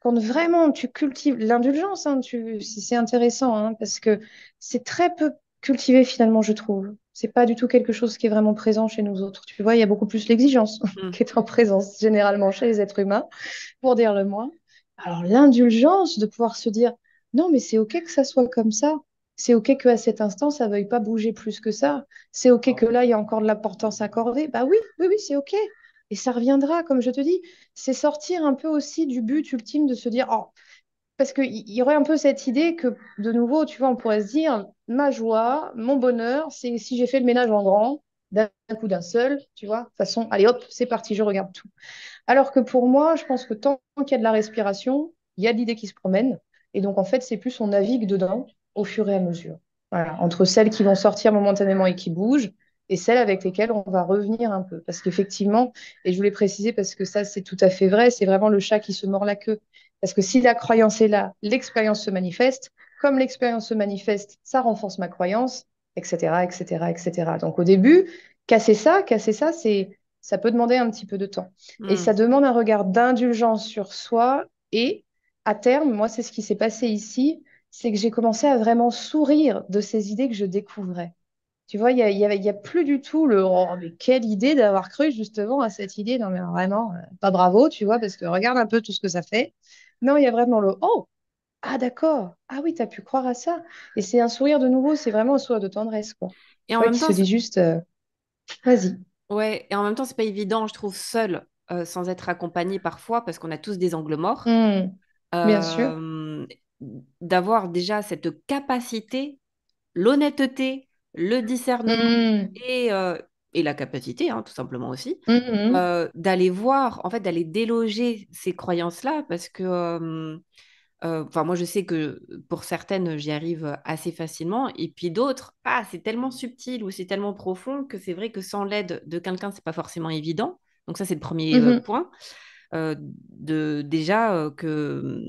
quand vraiment tu cultives l'indulgence, hein, c'est intéressant hein, parce que c'est très peu cultivé finalement, je trouve. C'est pas du tout quelque chose qui est vraiment présent chez nous autres. Tu vois, il y a beaucoup plus l'exigence Hmm. qui est en présence généralement chez les êtres humains, pour dire le moins. Alors l'indulgence de pouvoir se dire, non, mais c'est OK que ça soit comme ça. C'est OK qu'à cet instant, ça veuille pas bouger plus que ça. C'est OK que là, il y a encore de l'importance accordée. Bah oui, oui, oui, c'est OK. Et ça reviendra, comme je te dis, c'est sortir un peu aussi du but ultime de se dire, oh, parce qu'il y aurait un peu cette idée que, de nouveau, tu vois, on pourrait se dire, ma joie, mon bonheur, c'est si j'ai fait le ménage en grand, d'un coup d'un seul, tu vois, de toute façon, allez hop, c'est parti, je regarde tout. Alors que pour moi, je pense que tant qu'il y a de la respiration, il y a de l'idée qui se promène. Et donc, en fait, c'est plus on navigue dedans au fur et à mesure. Voilà, entre celles qui vont sortir momentanément et qui bougent, et celles avec lesquelles on va revenir un peu. Parce qu'effectivement, et je voulais préciser parce que ça, c'est tout à fait vrai, c'est vraiment le chat qui se mord la queue. Parce que si la croyance est là, l'expérience se manifeste. Comme l'expérience se manifeste, ça renforce ma croyance, etc., etc., etc. Donc au début, casser ça, ça peut demander un petit peu de temps. Et Hmm. ça demande un regard d'indulgence sur soi. Et à terme, moi, c'est ce qui s'est passé ici, c'est que j'ai commencé à vraiment sourire de ces idées que je découvrais. Tu vois, il y a plus du tout le oh, mais quelle idée d'avoir cru justement à cette idée. Non, mais vraiment, pas bravo, tu vois, parce que regarde un peu tout ce que ça fait. Non, il y a vraiment le oh, ah d'accord, ah oui, tu as pu croire à ça. Et c'est un sourire de nouveau, c'est vraiment un sourire de tendresse, quoi. Et Tu en vois, même qui temps, se dit juste vas-y. ouais, et en même temps, c'est pas évident, je trouve, seul, sans être accompagné parfois, parce qu'on a tous des angles morts, Hmm, bien sûr. euh, d'avoir déjà cette capacité, l'honnêteté, le discernement Hmm, et, euh, et la capacité, hein, tout simplement aussi, Mhm. d'aller voir, en fait, d'aller déloger ces croyances-là, parce que, enfin, moi, je sais que pour certaines, j'y arrive assez facilement, et puis d'autres, ah, c'est tellement subtil ou c'est tellement profond que c'est vrai que sans l'aide de quelqu'un, c'est pas forcément évident. Donc ça, c'est le premier Mhm. point. Déjà que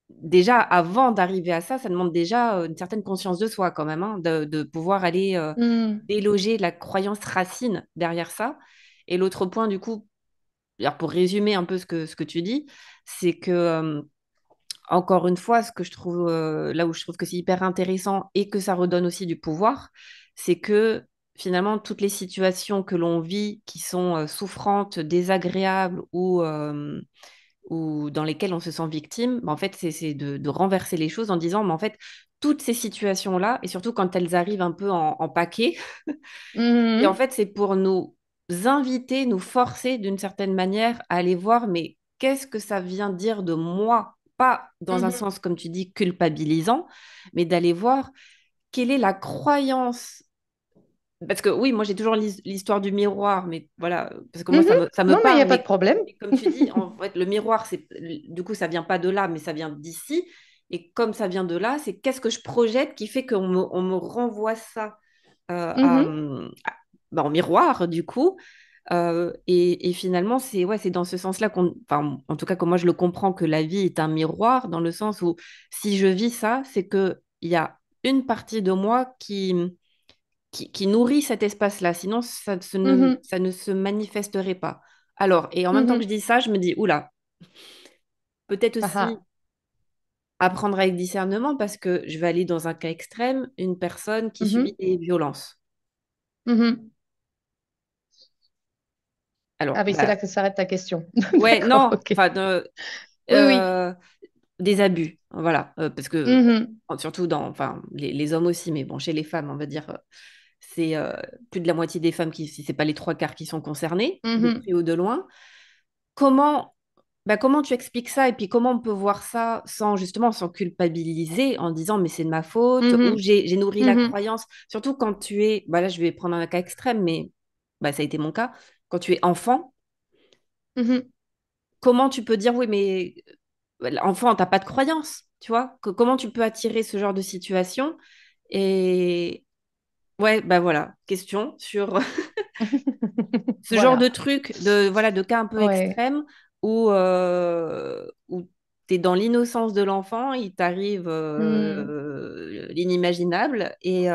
déjà avant d'arriver à ça, ça demande déjà une certaine conscience de soi quand même, hein, de pouvoir aller Mhm. déloger la croyance racine derrière ça. Et l'autre point, du coup, alors pour résumer un peu ce que tu dis, c'est que, encore une fois, ce que je trouve, là où je trouve que c'est hyper intéressant et que ça redonne aussi du pouvoir, c'est que finalement, toutes les situations que l'on vit qui sont souffrantes, désagréables ou dans lesquelles on se sent victime, bah, en fait, c'est de renverser les choses en disant, mais en fait, toutes ces situations-là, et surtout quand elles arrivent un peu en paquet, et en Mhm. fait, c'est pour nous inviter, nous forcer d'une certaine manière à aller voir, mais qu'est-ce que ça vient dire de moi? Pas dans un Mhm. sens, comme tu dis, culpabilisant, mais d'aller voir quelle est la croyance. Parce que oui, moi j'ai toujours l'histoire du miroir, mais voilà, parce que moi Mhm. ça me Non, mais il n'y a parle, pas de problème. mais comme tu dis, en fait, le miroir, du coup, ça vient pas de là, mais ça vient d'ici. Et comme ça vient de là, c'est qu'est-ce que je projette qui fait on me renvoie ça Mhm. bah, en miroir, du coup. Et finalement, c'est dans ce sens-là enfin, en tout cas, que moi je le comprends, que la vie est un miroir, dans le sens où si je vis ça, c'est qu'il y a une partie de moi qui nourrit cet espace-là. Sinon, Mhm. ça ne se manifesterait pas. Alors, et en même temps que Mhm. je dis ça, je me dis, oula, peut-être Ah aussi ah. apprendre avec discernement, parce que je vais aller dans un cas extrême, une personne qui subit Mhm. des violences. Mhm. Alors, Ah oui, c'est bah, là que s'arrête ta question. ouais, D'accord, non, ok. enfin, Oui, oui. euh, des abus, voilà, parce que Mhm. surtout dans, enfin, les hommes aussi, mais bon, chez les femmes, on va dire, c'est plus de la moitié des femmes si c'est pas les trois quarts qui sont concernées, de Mhm. près ou de loin. Comment, comment tu expliques ça et puis comment on peut voir ça sans justement sans culpabiliser en disant mais c'est de ma faute ou Mhm. j'ai nourri la Mhm. croyance, surtout quand tu es, là je vais prendre un cas extrême, mais ça a été mon cas, quand tu es enfant, Mhm. comment tu peux dire oui mais enfant, t'as pas de croyance, tu vois? Comment tu peux attirer ce genre de situation? Et ouais, voilà, question sur ce genre de Voilà. truc, voilà, de cas un peu Ouais. extrêmes où tu es dans l'innocence de l'enfant, il t'arrive Hmm. l'inimaginable et,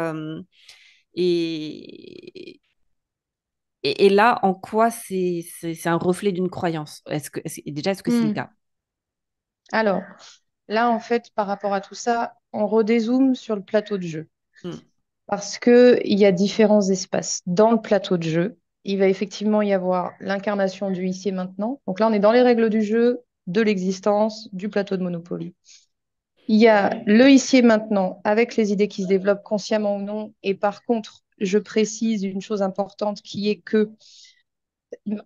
et là, en quoi c'est un reflet d'une croyance? Déjà, est-ce que c'est le Hmm. cas? Alors, là, en fait, par rapport à tout ça, on redézoome sur le plateau de jeu. Hmm. Parce qu'il y a différents espaces. Dans le plateau de jeu, il va effectivement y avoir l'incarnation du ici et maintenant. Donc là, on est dans les règles du jeu, de l'existence, du plateau de Monopoly. Il y a le ici et maintenant avec les idées qui se développent consciemment ou non. Et par contre, je précise une chose importante qui est que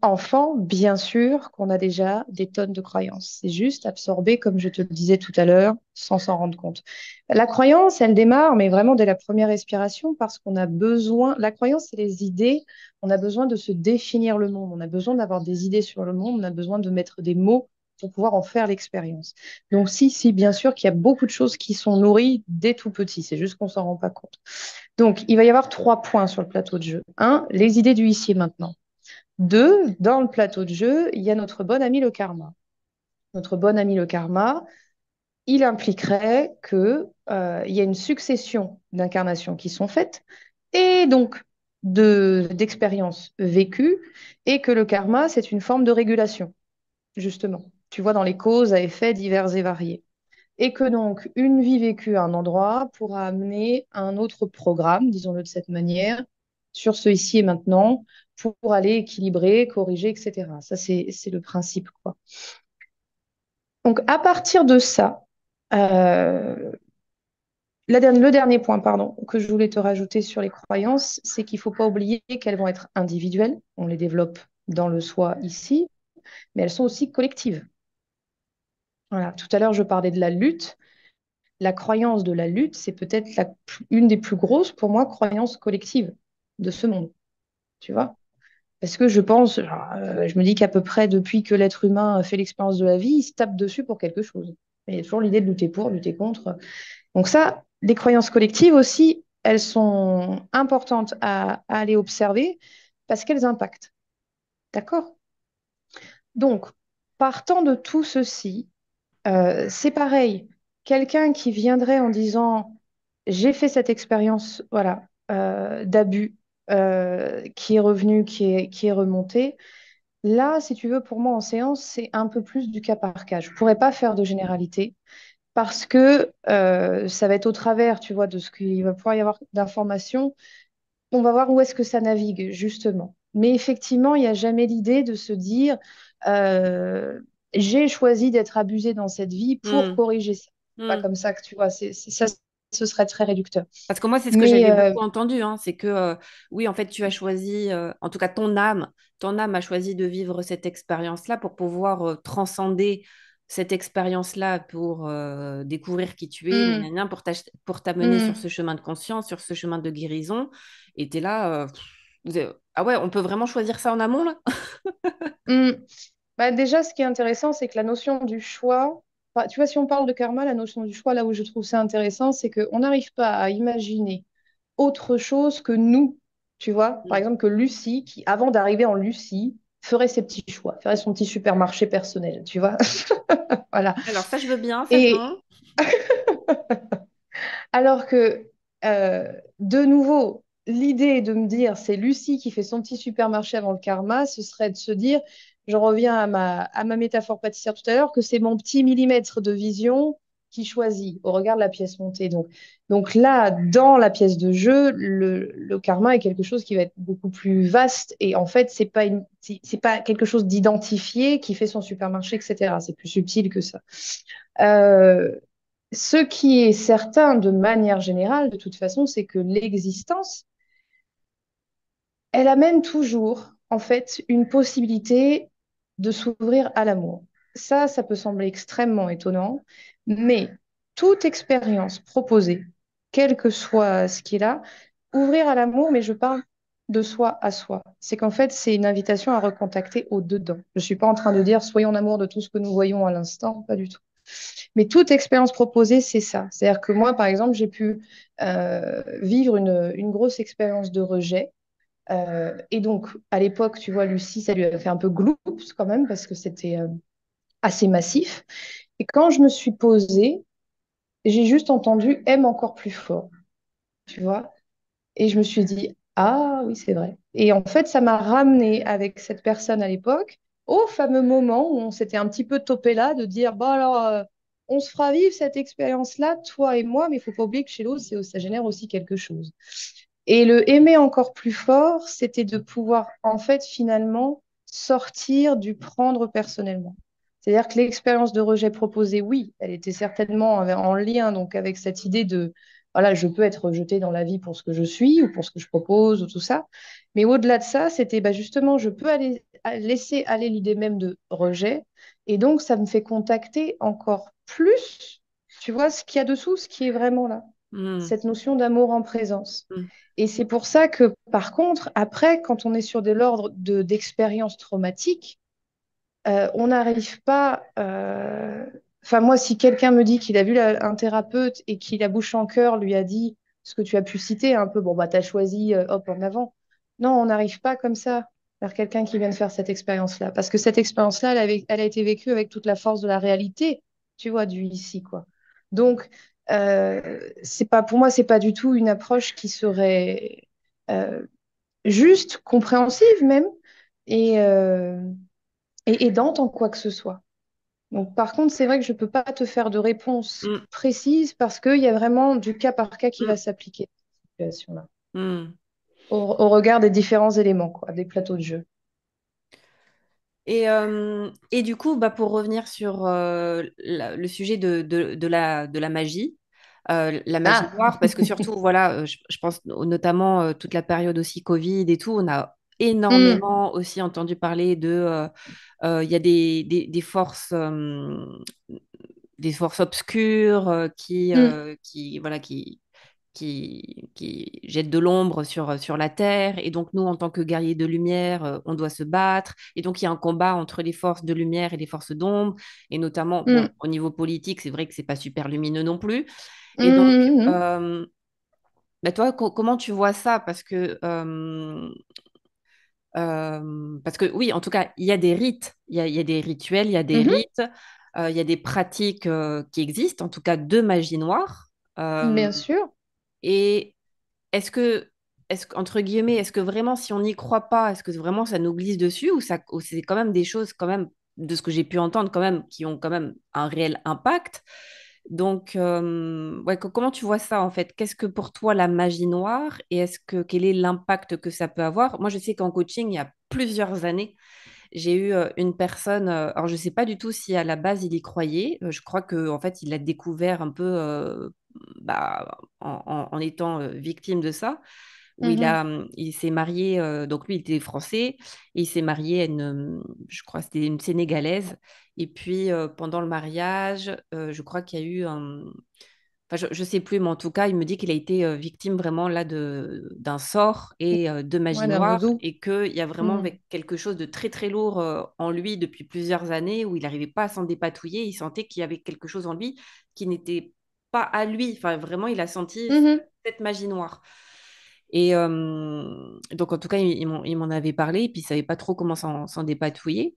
enfant, bien sûr qu'on a déjà des tonnes de croyances. C'est juste absorbé, comme je te le disais tout à l'heure, sans s'en rendre compte. La croyance, elle démarre, mais vraiment dès la première respiration, parce qu'on a besoin, la croyance, c'est les idées, on a besoin de se définir le monde, on a besoin d'avoir des idées sur le monde, on a besoin de mettre des mots pour pouvoir en faire l'expérience. Donc si, bien sûr qu'il y a beaucoup de choses qui sont nourries dès tout petit, c'est juste qu'on s'en rend pas compte. Donc, il va y avoir 3 points sur le plateau de jeu. Un, les idées du ici et maintenant. Deux, dans le plateau de jeu, il y a notre bon ami le karma. Notre bon ami le karma, il impliquerait que, il y a une succession d'incarnations qui sont faites et donc d'expériences vécues et que le karma, c'est une forme de régulation, justement. Tu vois, dans les causes à effets divers et variés. Et que donc, une vie vécue à un endroit pourra amener un autre programme, disons-le de cette manière, sur ce ici et maintenant, pour aller équilibrer, corriger, etc. Ça, c'est le principe, quoi. Donc, à partir de ça, euh, le dernier point, pardon, que je voulais te rajouter sur les croyances, c'est qu'il ne faut pas oublier qu'elles vont être individuelles. On les développe dans le soi ici, mais elles sont aussi collectives. Voilà. Tout à l'heure, je parlais de la lutte. La croyance de la lutte, c'est peut-être une des plus grosses, pour moi, croyances collectives de ce monde. tu vois. Parce que je pense, genre, je me dis qu'à peu près depuis que l'être humain fait l'expérience de la vie, il se tape dessus pour quelque chose. Et il y a toujours l'idée de lutter pour, lutter contre. Donc ça, les croyances collectives aussi, elles sont importantes à aller observer parce qu'elles impactent. D'accord? Donc, partant de tout ceci, c'est pareil. Quelqu'un qui viendrait en disant, j'ai fait cette expérience, voilà, d'abus qui est revenu, qui est remonté. Là, si tu veux, pour moi, en séance, c'est un peu plus du cas par cas. Je ne pourrais pas faire de généralité parce que ça va être au travers, tu vois, de ce qu'il va pouvoir y avoir d'informations. On va voir où est-ce que ça navigue, justement. Mais effectivement, il n'y a jamais l'idée de se dire, euh, j'ai choisi d'être abusé dans cette vie pour Hmm, corriger ça. Pas hmm. comme ça que tu vois, ça, ce serait très réducteur. Parce que moi, c'est ce que Mais j'avais beaucoup entendu, hein, c'est que oui, en fait, tu as choisi, en tout cas ton âme a choisi de vivre cette expérience-là pour pouvoir transcender cette expérience-là, pour découvrir qui tu es, hum, nanana, pour t'amener sur hum, ce chemin de conscience, sur ce chemin de guérison. Et tu es là, ah ouais, on peut vraiment choisir ça en amont, là? hum. Bah, déjà, ce qui est intéressant, c'est que la notion du choix, enfin, tu vois, si on parle de karma, la notion du choix, là où je trouve ça intéressant, c'est qu'on n'arrive pas à imaginer autre chose que nous, tu vois. Par Hmm. exemple, que Lucie, qui, avant d'arriver en Lucie, ferait ses petits choix, ferait son petit supermarché personnel, tu vois. Voilà. Alors ça, je veux bien, ça, Et non? alors que, de nouveau, l'idée de me dire c'est Lucie qui fait son petit supermarché avant le karma, ce serait de se dire, je reviens à ma métaphore pâtissière tout à l'heure, que c'est mon petit millimètre de vision qui choisit au regard de la pièce montée. Donc là, dans la pièce de jeu, le karma est quelque chose qui va être beaucoup plus vaste et en fait, c'est pas quelque chose d'identifié qui fait son supermarché, etc. C'est plus subtil que ça. Euh, Ce qui est certain de manière générale, de toute façon, c'est que l'existence, elle amène toujours, en fait, une possibilité de s'ouvrir à l'amour. Ça peut sembler extrêmement étonnant, mais toute expérience proposée, quel que soit ce qu'il a, ouvrir à l'amour, mais je parle de soi à soi. C'est qu'en fait, c'est une invitation à recontacter au-dedans. Je ne suis pas en train de dire soyons en amour de tout ce que nous voyons à l'instant, pas du tout. Mais toute expérience proposée, c'est ça. C'est-à-dire que moi, par exemple, j'ai pu vivre une grosse expérience de rejet. Et donc, à l'époque, tu vois, Lucie, ça lui a fait un peu gloups quand même, parce que c'était assez massif. Et quand je me suis posée, j'ai juste entendu aime encore plus fort, tu vois. Et je me suis dit, ah oui, c'est vrai. Et en fait, ça m'a ramené avec cette personne à l'époque au fameux moment où on s'était un petit peu topé là, de dire, bon alors, on se fera vivre cette expérience-là, toi et moi, mais il faut pas oublier que chez l'autre, ça génère aussi quelque chose. Et le aimer encore plus fort, c'était de pouvoir, en fait, finalement, sortir du prendre personnellement. C'est-à-dire que l'expérience de rejet proposée, oui, elle était certainement en lien donc avec cette idée de, voilà, je peux être rejetée dans la vie pour ce que je suis ou pour ce que je propose ou tout ça. Mais au-delà de ça, c'était bah, justement, je peux laisser aller l'idée même de rejet. Et donc, ça me fait contacter encore plus, tu vois, ce qu'il y a dessous, ce qui est vraiment là, Hmm, cette notion d'amour en présence. hmm, Et c'est pour ça que, par contre, après, quand on est sur de l'ordre d'expériences traumatiques, on n'arrive pas. Enfin, moi, si quelqu'un me dit qu'il a vu un thérapeute et qu'il, a bouche en cœur, lui a dit ce que tu as pu citer, un peu, bon, bah, t'as choisi, hop, en avant. Non, on n'arrive pas comme ça vers quelqu'un qui vient de faire cette expérience-là. Parce que cette expérience-là, elle a été vécue avec toute la force de la réalité, tu vois, du ici, quoi. Donc, c'est pas, pour moi, c'est pas du tout une approche qui serait euh, juste, compréhensive même, et, aidante en quoi que ce soit. Donc, par contre, c'est vrai que je ne peux pas te faire de réponse hmm, précise parce qu'il y a vraiment du cas par cas qui hmm, va s'appliquer à cette situation-là, hmm. au regard des différents éléments, quoi, des plateaux de jeu. Et du coup, bah, pour revenir sur le sujet de la magie, la magie Ah, noire, parce que surtout, voilà, je pense notamment toute la période aussi Covid et tout, on a hmm, énormément aussi entendu parler il y a des forces obscures hmm, voilà, qui jette de l'ombre sur la Terre. Et donc, nous, en tant que guerriers de lumière, on doit se battre. Et donc, il y a un combat entre les forces de lumière et les forces d'ombre. Et notamment, bon, Mm. au niveau politique, c'est vrai que c'est pas super lumineux non plus. Et donc, Mm, mm, mm. bah, toi, comment tu vois ça? Parce que oui, en tout cas, il y a des rites, il y a des rituels, il y a des Mhm. rites, il y a des pratiques qui existent, en tout cas de magie noire. Euh, Bien sûr. et entre guillemets, est-ce que vraiment, si on n'y croit pas, est-ce que vraiment ça nous glisse dessus ou c'est quand même des choses, quand même, de ce que j'ai pu entendre, quand même, qui ont quand même un réel impact? Donc, ouais, comment tu vois ça en fait? Qu'est-ce que pour toi la magie noire et quel est l'impact que ça peut avoir? Moi, je sais qu'en coaching, il y a plusieurs années, j'ai eu une personne, alors je ne sais pas du tout si à la base il y croyait, je crois que en fait il l'a découvert un peu bah, en étant victime de ça, où Mhm. il s'est marié, donc lui il était français, et il s'est marié à je crois que c'était une Sénégalaise, et puis pendant le mariage, je crois qu'il y a eu un, enfin, je sais plus, mais en tout cas, il me dit qu'il a été victime vraiment là d'un sort et de magie Ouais, d'un noire vaudou. et qu'il y a vraiment Mm. quelque chose de très très lourd en lui depuis plusieurs années où il n'arrivait pas à s'en dépatouiller. Il sentait qu'il y avait quelque chose en lui qui n'était pas à lui. Enfin, vraiment, il a senti Mhm. cette magie noire. Et donc, en tout cas, il m'en avait parlé et puis il ne savait pas trop comment s'en dépatouiller.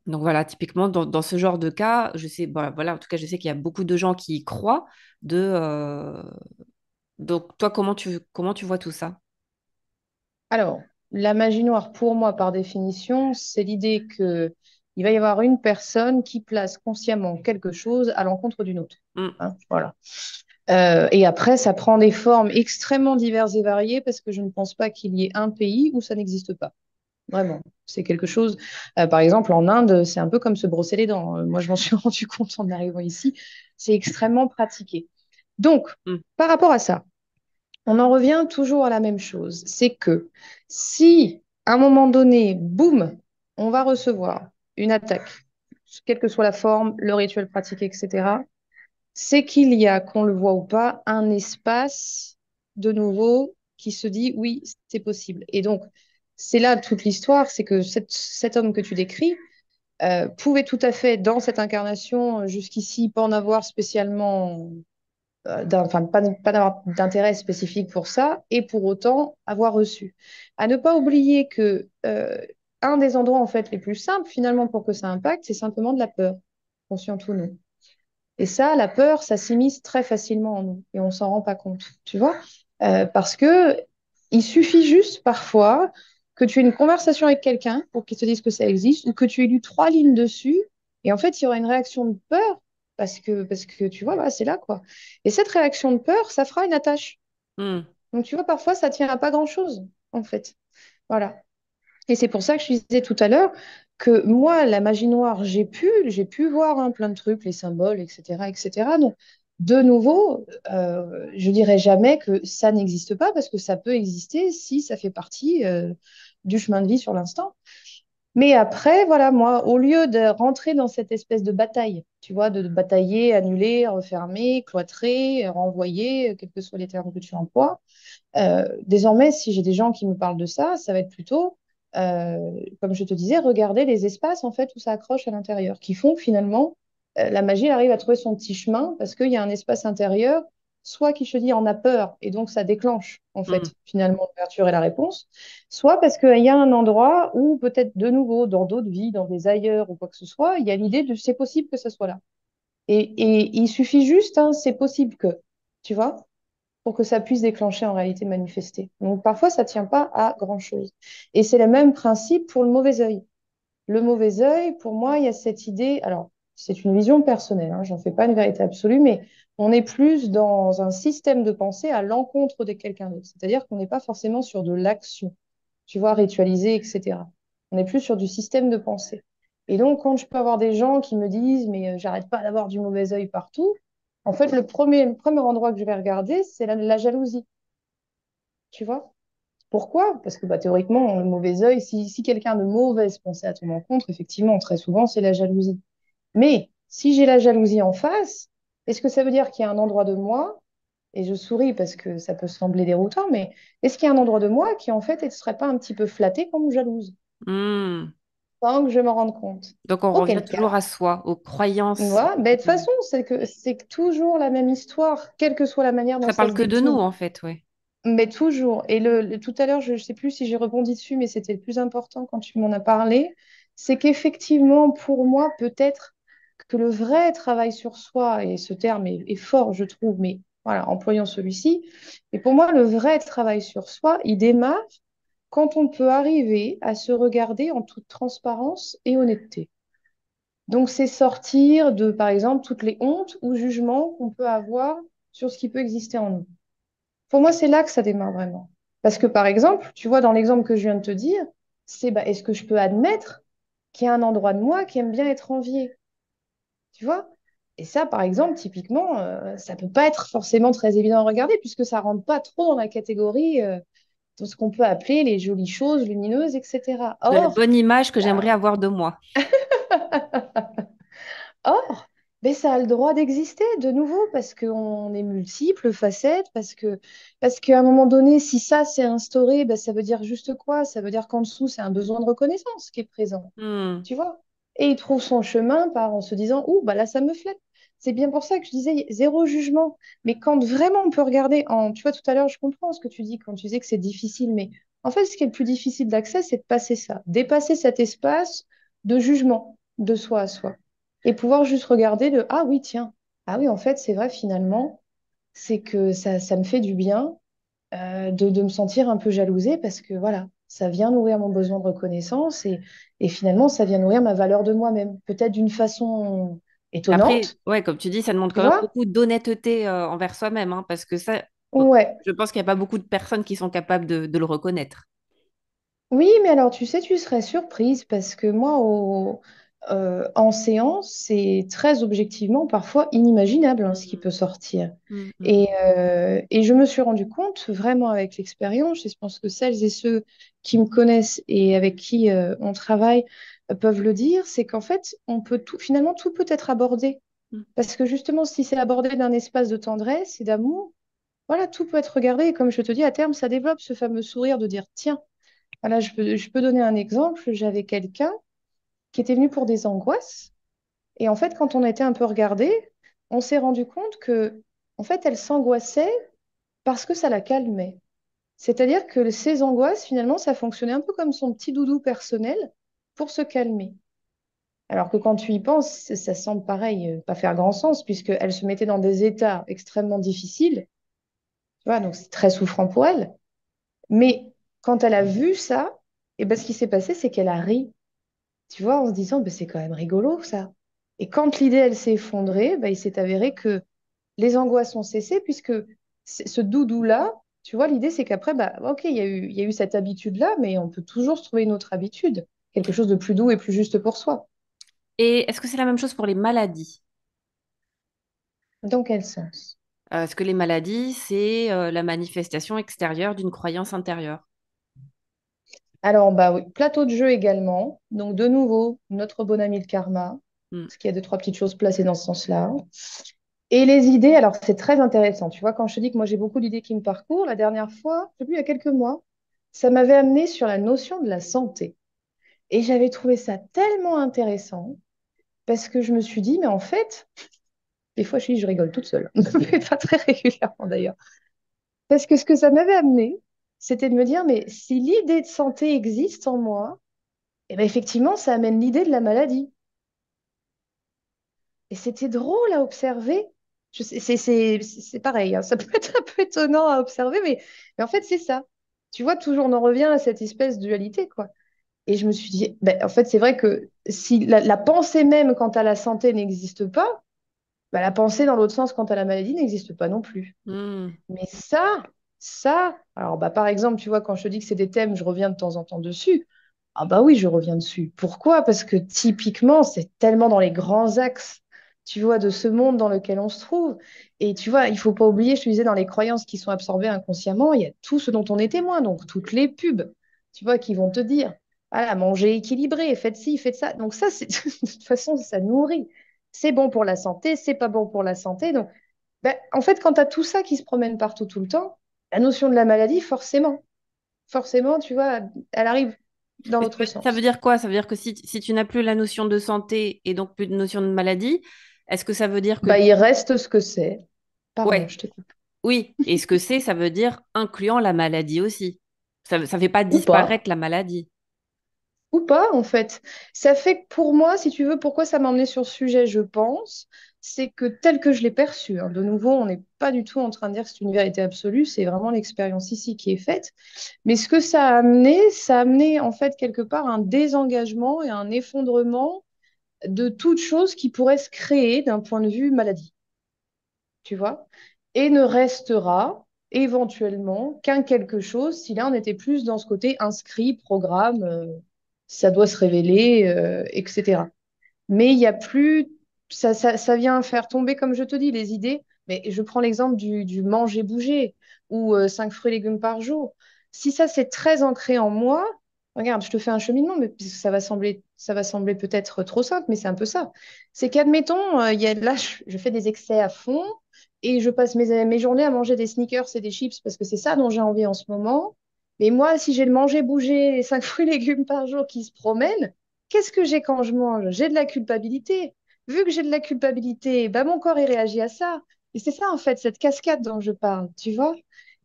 Donc voilà, typiquement dans ce genre de cas, je sais, voilà, en tout cas, je sais qu'il y a beaucoup de gens qui y croient. Donc toi, comment tu vois tout ça? Alors, la magie noire, pour moi, par définition, c'est l'idée que il va y avoir une personne qui place consciemment quelque chose à l'encontre d'une autre. Mm, Hein, voilà. Et après, ça prend des formes extrêmement diverses et variées parce que je ne pense pas qu'il y ait un pays où ça n'existe pas. Vraiment. C'est quelque chose. Par exemple, en Inde, c'est un peu comme se brosser les dents. Moi, je m'en suis rendu compte en arrivant ici. C'est extrêmement pratiqué. Donc, mm, par rapport à ça, on en revient toujours à la même chose. C'est que si, à un moment donné, boum, on va recevoir une attaque, quelle que soit la forme, le rituel pratiqué, etc., c'est qu'il y a, qu'on le voit ou pas, un espace de nouveau qui se dit oui, c'est possible. Et donc, c'est là toute l'histoire, c'est que cet homme que tu décris pouvait tout à fait, dans cette incarnation, jusqu'ici, pas en avoir spécialement, enfin, pas d'avoir d'intérêt spécifique pour ça, et pour autant avoir reçu. À ne pas oublier que un des endroits, en fait, les plus simples, finalement, pour que ça impacte, c'est simplement de la peur, conscient ou non. Et ça, la peur, ça s'immisce très facilement en nous et on s'en rend pas compte, tu vois. Parce que il suffit juste parfois que tu aies une conversation avec quelqu'un pour qu'il te dise que ça existe ou que tu aies lu trois lignes dessus et en fait, il y aura une réaction de peur parce que tu vois, voilà, c'est là quoi. Et cette réaction de peur, ça fera une attache. mm, Donc, tu vois, parfois, ça tient à pas grand-chose, en fait. Voilà. Et c'est pour ça que je disais tout à l'heure que moi, la magie noire, j'ai pu voir hein, plein de trucs, les symboles, etc., etc. Donc, de nouveau, je dirais jamais que ça n'existe pas parce que ça peut exister si ça fait partie du chemin de vie sur l'instant. Mais après, voilà, moi, au lieu de rentrer dans cette espèce de bataille, tu vois, de batailler, annuler, refermer, cloîtrer, renvoyer, quels que soient les termes que tu emploies, désormais, si j'ai des gens qui me parlent de ça, ça va être plutôt, comme je te disais, regarder les espaces en fait où ça accroche à l'intérieur, qui font que finalement la magie elle arrive à trouver son petit chemin parce qu'il y a un espace intérieur, soit qui je te dis en a peur et donc ça déclenche en mm, fait finalement l'ouverture et la réponse, soit parce qu'il y a un endroit où peut-être de nouveau dans d'autres vies, dans des ailleurs ou quoi que ce soit, il y a l'idée de c'est possible que ça soit là. Et il suffit juste, hein, c'est possible que, tu vois pour que ça puisse déclencher en réalité manifester. Donc parfois, ça ne tient pas à grand-chose. Et c'est le même principe pour le mauvais œil. Le mauvais œil, pour moi, il y a cette idée, alors c'est une vision personnelle, hein, j'en fais pas une vérité absolue, mais on est plus dans un système de pensée à l'encontre de quelqu'un d'autre. C'est-à-dire qu'on n'est pas forcément sur de l'action, tu vois, ritualisée, etc. On est plus sur du système de pensée. Et donc, quand je peux avoir des gens qui me disent, mais j'arrête pas d'avoir du mauvais œil partout, en fait, le premier endroit que je vais regarder, c'est la jalousie, tu vois. Pourquoi? Parce que bah, théoriquement, le mauvais œil, si quelqu'un de mauvaise pensée à ton encontre, effectivement, très souvent, c'est la jalousie. Mais si j'ai la jalousie en face, est-ce que ça veut dire qu'il y a un endroit de moi Et je souris parce que ça peut sembler déroutant, mais est-ce qu'il y a un endroit de moi qui, en fait, ne serait pas un petit peu flatté comme jalouse, Hmm. sans que je me rende compte? Donc on revient Auquel toujours cas, à soi, aux tu croyances. vois, ben, de toute façon, c'est que toujours la même histoire, quelle que soit la manière dont Ça ça parle se que de nous, décline. en fait, ouais. Mais toujours. Et tout à l'heure, je ne sais plus si j'ai rebondi dessus, mais c'était le plus important quand tu m'en as parlé, c'est qu'effectivement, pour moi, peut-être que le vrai travail sur soi, et ce terme est fort, je trouve, mais voilà, employons celui-ci, et pour moi, le vrai travail sur soi, il démarre quand on peut arriver à se regarder en toute transparence et honnêteté. Donc, c'est sortir de, par exemple, toutes les hontes ou jugements qu'on peut avoir sur ce qui peut exister en nous. Pour moi, c'est là que ça démarre vraiment. Parce que, par exemple, tu vois, dans l'exemple que je viens de te dire, c'est bah, est-ce que je peux admettre qu'il y a un endroit de moi qui aime bien être envié, tu vois? Et ça, par exemple, typiquement, ça peut pas être forcément très évident à regarder puisque ça rentre pas trop dans la catégorie de ce qu'on peut appeler les jolies choses lumineuses, etc. De la Or, bonne image que j'aimerais avoir de moi. Or, ben, ça a le droit d'exister de nouveau parce qu'on est multiples facettes, parce qu'à un moment donné, si ça s'est instauré, ben, ça veut dire juste quoi? Ça veut dire qu'en dessous, c'est un besoin de reconnaissance qui est présent, Hmm. tu vois? Et il trouve son chemin par en se disant, ouh, bah là, ça me flatte. C'est bien pour ça que je disais zéro jugement. Mais quand vraiment on peut regarder en, tu vois, tout à l'heure, je comprends ce que tu dis quand tu disais que c'est difficile, mais en fait, ce qui est le plus difficile d'accès, c'est de passer ça, dépasser cet espace de jugement de soi à soi et pouvoir juste regarder de ah oui, tiens, ah oui, en fait, c'est vrai finalement, c'est que ça me fait du bien de me sentir un peu jalousée parce que voilà, ça vient nourrir mon besoin de reconnaissance et finalement, ça vient nourrir ma valeur de moi-même, peut-être d'une façon Après, étonnante, ouais, comme tu dis, ça demande tu quand même vois? beaucoup d'honnêteté envers soi-même, hein, parce que ça, Ouais. je pense qu'il n'y a pas beaucoup de personnes qui sont capables de le reconnaître. Oui, mais alors tu sais, tu serais surprise parce que moi, en séance, c'est très objectivement parfois inimaginable hein, ce qui peut Hmm. sortir. Hmm, hmm, Et je me suis rendu compte vraiment avec l'expérience, et je pense que celles et ceux qui me connaissent et avec qui on travaille peuvent le dire, c'est qu'en fait, on peut tout, finalement, tout peut être abordé. hmm. Parce que justement, si c'est abordé d'un espace de tendresse et d'amour, voilà, tout peut être regardé. Et comme je te dis, à terme, ça développe ce fameux sourire de dire, tiens, voilà, je peux donner un exemple. J'avais quelqu'un qui était venu pour des angoisses. Et en fait, quand on a été un peu regardé, on s'est rendu compte que, en fait, elle s'angoissait parce que ça la calmait. C'est-à-dire que ces angoisses, finalement, ça fonctionnait un peu comme son petit doudou personnel pour se calmer. Alors que quand tu y penses, ça semble pareil, pas faire grand sens, puisqu'elle se mettait dans des états extrêmement difficiles, tu vois, donc c'est très souffrant pour elle. Mais quand elle a vu ça, et ben, ce qui s'est passé, c'est qu'elle a ri. Tu vois, en se disant, bah, c'est quand même rigolo ça. Et quand l'idée, elle s'est effondrée, bah, il s'est avéré que les angoisses ont cessé puisque ce doudou-là, tu vois, l'idée, c'est qu'après, bah, ok, il y a eu cette habitude-là, mais on peut toujours se trouver une autre habitude, quelque chose de plus doux et plus juste pour soi. Et est-ce que c'est la même chose pour les maladies? Dans quel sens? Est-ce que les maladies, c'est la manifestation extérieure d'une croyance intérieure? Alors, bah oui, plateau de jeu également. Donc, de nouveau, notre bon ami le karma, Hmm. parce qu'il y a deux, trois petites choses placées dans ce sens-là. Et les idées, alors c'est très intéressant. Tu vois, quand je te dis que moi j'ai beaucoup d'idées qui me parcourent, la dernière fois, je sais plus, il y a quelques mois, ça m'avait amené sur la notion de la santé. Et j'avais trouvé ça tellement intéressant parce que je me suis dit, mais en fait, des fois je rigole toute seule, mais pas très régulièrement d'ailleurs. Parce que ce que ça m'avait amené, c'était de me dire, mais si l'idée de santé existe en moi, eh ben effectivement, ça amène l'idée de la maladie. Et c'était drôle à observer. C'est pareil, hein, ça peut être un peu étonnant à observer, mais en fait, c'est ça. Tu vois, toujours on en revient à cette espèce de dualité, quoi. Et je me suis dit, ben, en fait, c'est vrai que si la pensée même quant à la santé n'existe pas, ben, la pensée dans l'autre sens quant à la maladie n'existe pas non plus. Hmm. Mais ça, alors bah, par exemple, tu vois, quand je te dis que c'est des thèmes, je reviens de temps en temps dessus. Ah bah oui, je reviens dessus. Pourquoi? Parce que typiquement, c'est tellement dans les grands axes, tu vois, de ce monde dans lequel on se trouve. Et tu vois, il faut pas oublier, je te disais, dans les croyances qui sont absorbées inconsciemment, il y a tout ce dont on est témoin, donc toutes les pubs, tu vois, qui vont te dire, voilà, mangez équilibré, faites ci, faites ça. Donc ça, c'est de toute façon, ça nourrit. C'est bon pour la santé, c'est pas bon pour la santé. Donc Ben, en fait, quand tu as tout ça qui se promène partout tout le temps, la notion de la maladie, forcément, tu vois, elle arrive dans Mais l'autre ça veut sens. dire quoi? Ça veut dire que si tu n'as plus la notion de santé et donc plus de notion de maladie, est-ce que ça veut dire que... Bah, il reste ce que c'est. Pardon, Ouais, je te coupe. oui. Et ce que c'est, ça veut dire incluant la maladie aussi. Ça ne fait pas Ou pas. disparaître la maladie. Ou pas, en fait. Ça fait que pour moi, si tu veux, pourquoi ça m'a emmené sur ce sujet, je pense, c'est que tel que je l'ai perçu, hein, de nouveau, on n'est pas du tout en train de dire que c'est une vérité absolue, c'est vraiment l'expérience ici qui est faite. Mais ce que ça a amené en fait quelque part un désengagement et un effondrement de toute chose qui pourrait se créer d'un point de vue maladie, tu vois, et ne restera éventuellement qu'un quelque chose si là on était plus dans ce côté inscrit, programme, ça doit se révéler, etc. Mais il y a plus, ça vient faire tomber, comme je te dis, les idées. Mais je prends l'exemple du manger-bouger ou 5 fruits et légumes par jour. Si ça, c'est très ancré en moi, regarde, je te fais un cheminement, mais parce que ça va sembler peut-être trop simple, mais c'est un peu ça. C'est qu'admettons, là, je fais des excès à fond et je passe mes journées à manger des sneakers et des chips parce que c'est ça dont j'ai envie en ce moment. Mais moi, si j'ai le manger-bouger, les 5 fruits et légumes par jour qui se promènent, qu'est-ce que j'ai quand je mange? J'ai de la culpabilité. Vu que j'ai de la culpabilité, bah, mon corps il réagit à ça. Et c'est ça, en fait, cette cascade dont je parle, tu vois?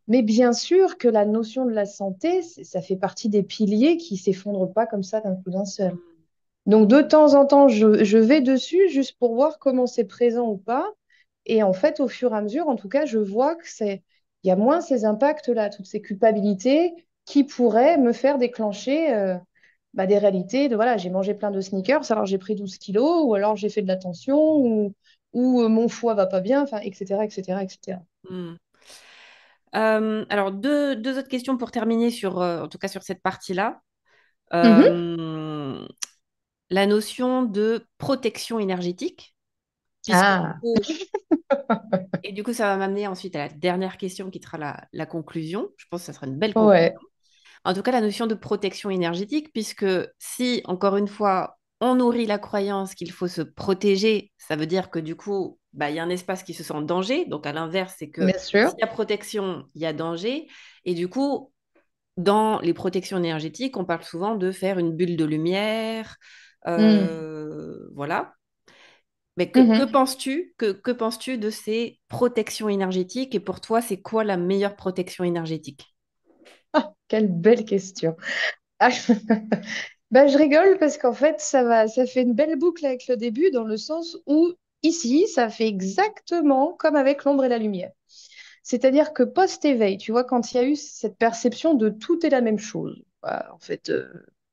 Mais bien sûr que la notion de la santé, ça fait partie des piliers qui s'effondrent pas comme ça d'un coup d'un seul. Donc, de temps en temps, je vais dessus juste pour voir comment c'est présent ou pas. Et en fait, au fur et à mesure, en tout cas, je vois que il y a moins ces impacts-là, toutes ces culpabilités qui pourraient me faire déclencher bah, des réalités de voilà, j'ai mangé plein de sneakers, alors j'ai pris 12 kilos, ou alors j'ai fait de la tension, ou mon foie va pas bien, enfin, etc., etc., etc. Hmm. Alors, deux autres questions pour terminer sur, en tout cas sur cette partie-là. Mhm. Euh, la notion de protection énergétique, puisque du Ah, coup, et du coup, ça va m'amener ensuite à la dernière question qui sera la conclusion. Je pense que ça sera une belle conclusion. ouais. En tout cas, la notion de protection énergétique, puisque si, encore une fois, on nourrit la croyance qu'il faut se protéger, ça veut dire que du coup, bah, il y a un espace qui se sent en danger. Donc, à l'inverse, c'est que Bien sûr. s'il y a protection, il y a danger. Et du coup, dans les protections énergétiques, on parle souvent de faire une bulle de lumière. Mm. Voilà. Mais que Mhm. penses-tu que penses-tu de ces protections énergétiques et pour toi, c'est quoi la meilleure protection énergétique? Ah, quelle belle question. Ah, bah, je rigole parce qu'en fait, ça fait une belle boucle avec le début dans le sens où ici, ça fait exactement comme avec l'ombre et la lumière. C'est-à-dire que post-éveil, tu vois, quand il y a eu cette perception de tout est la même chose, bah, en fait,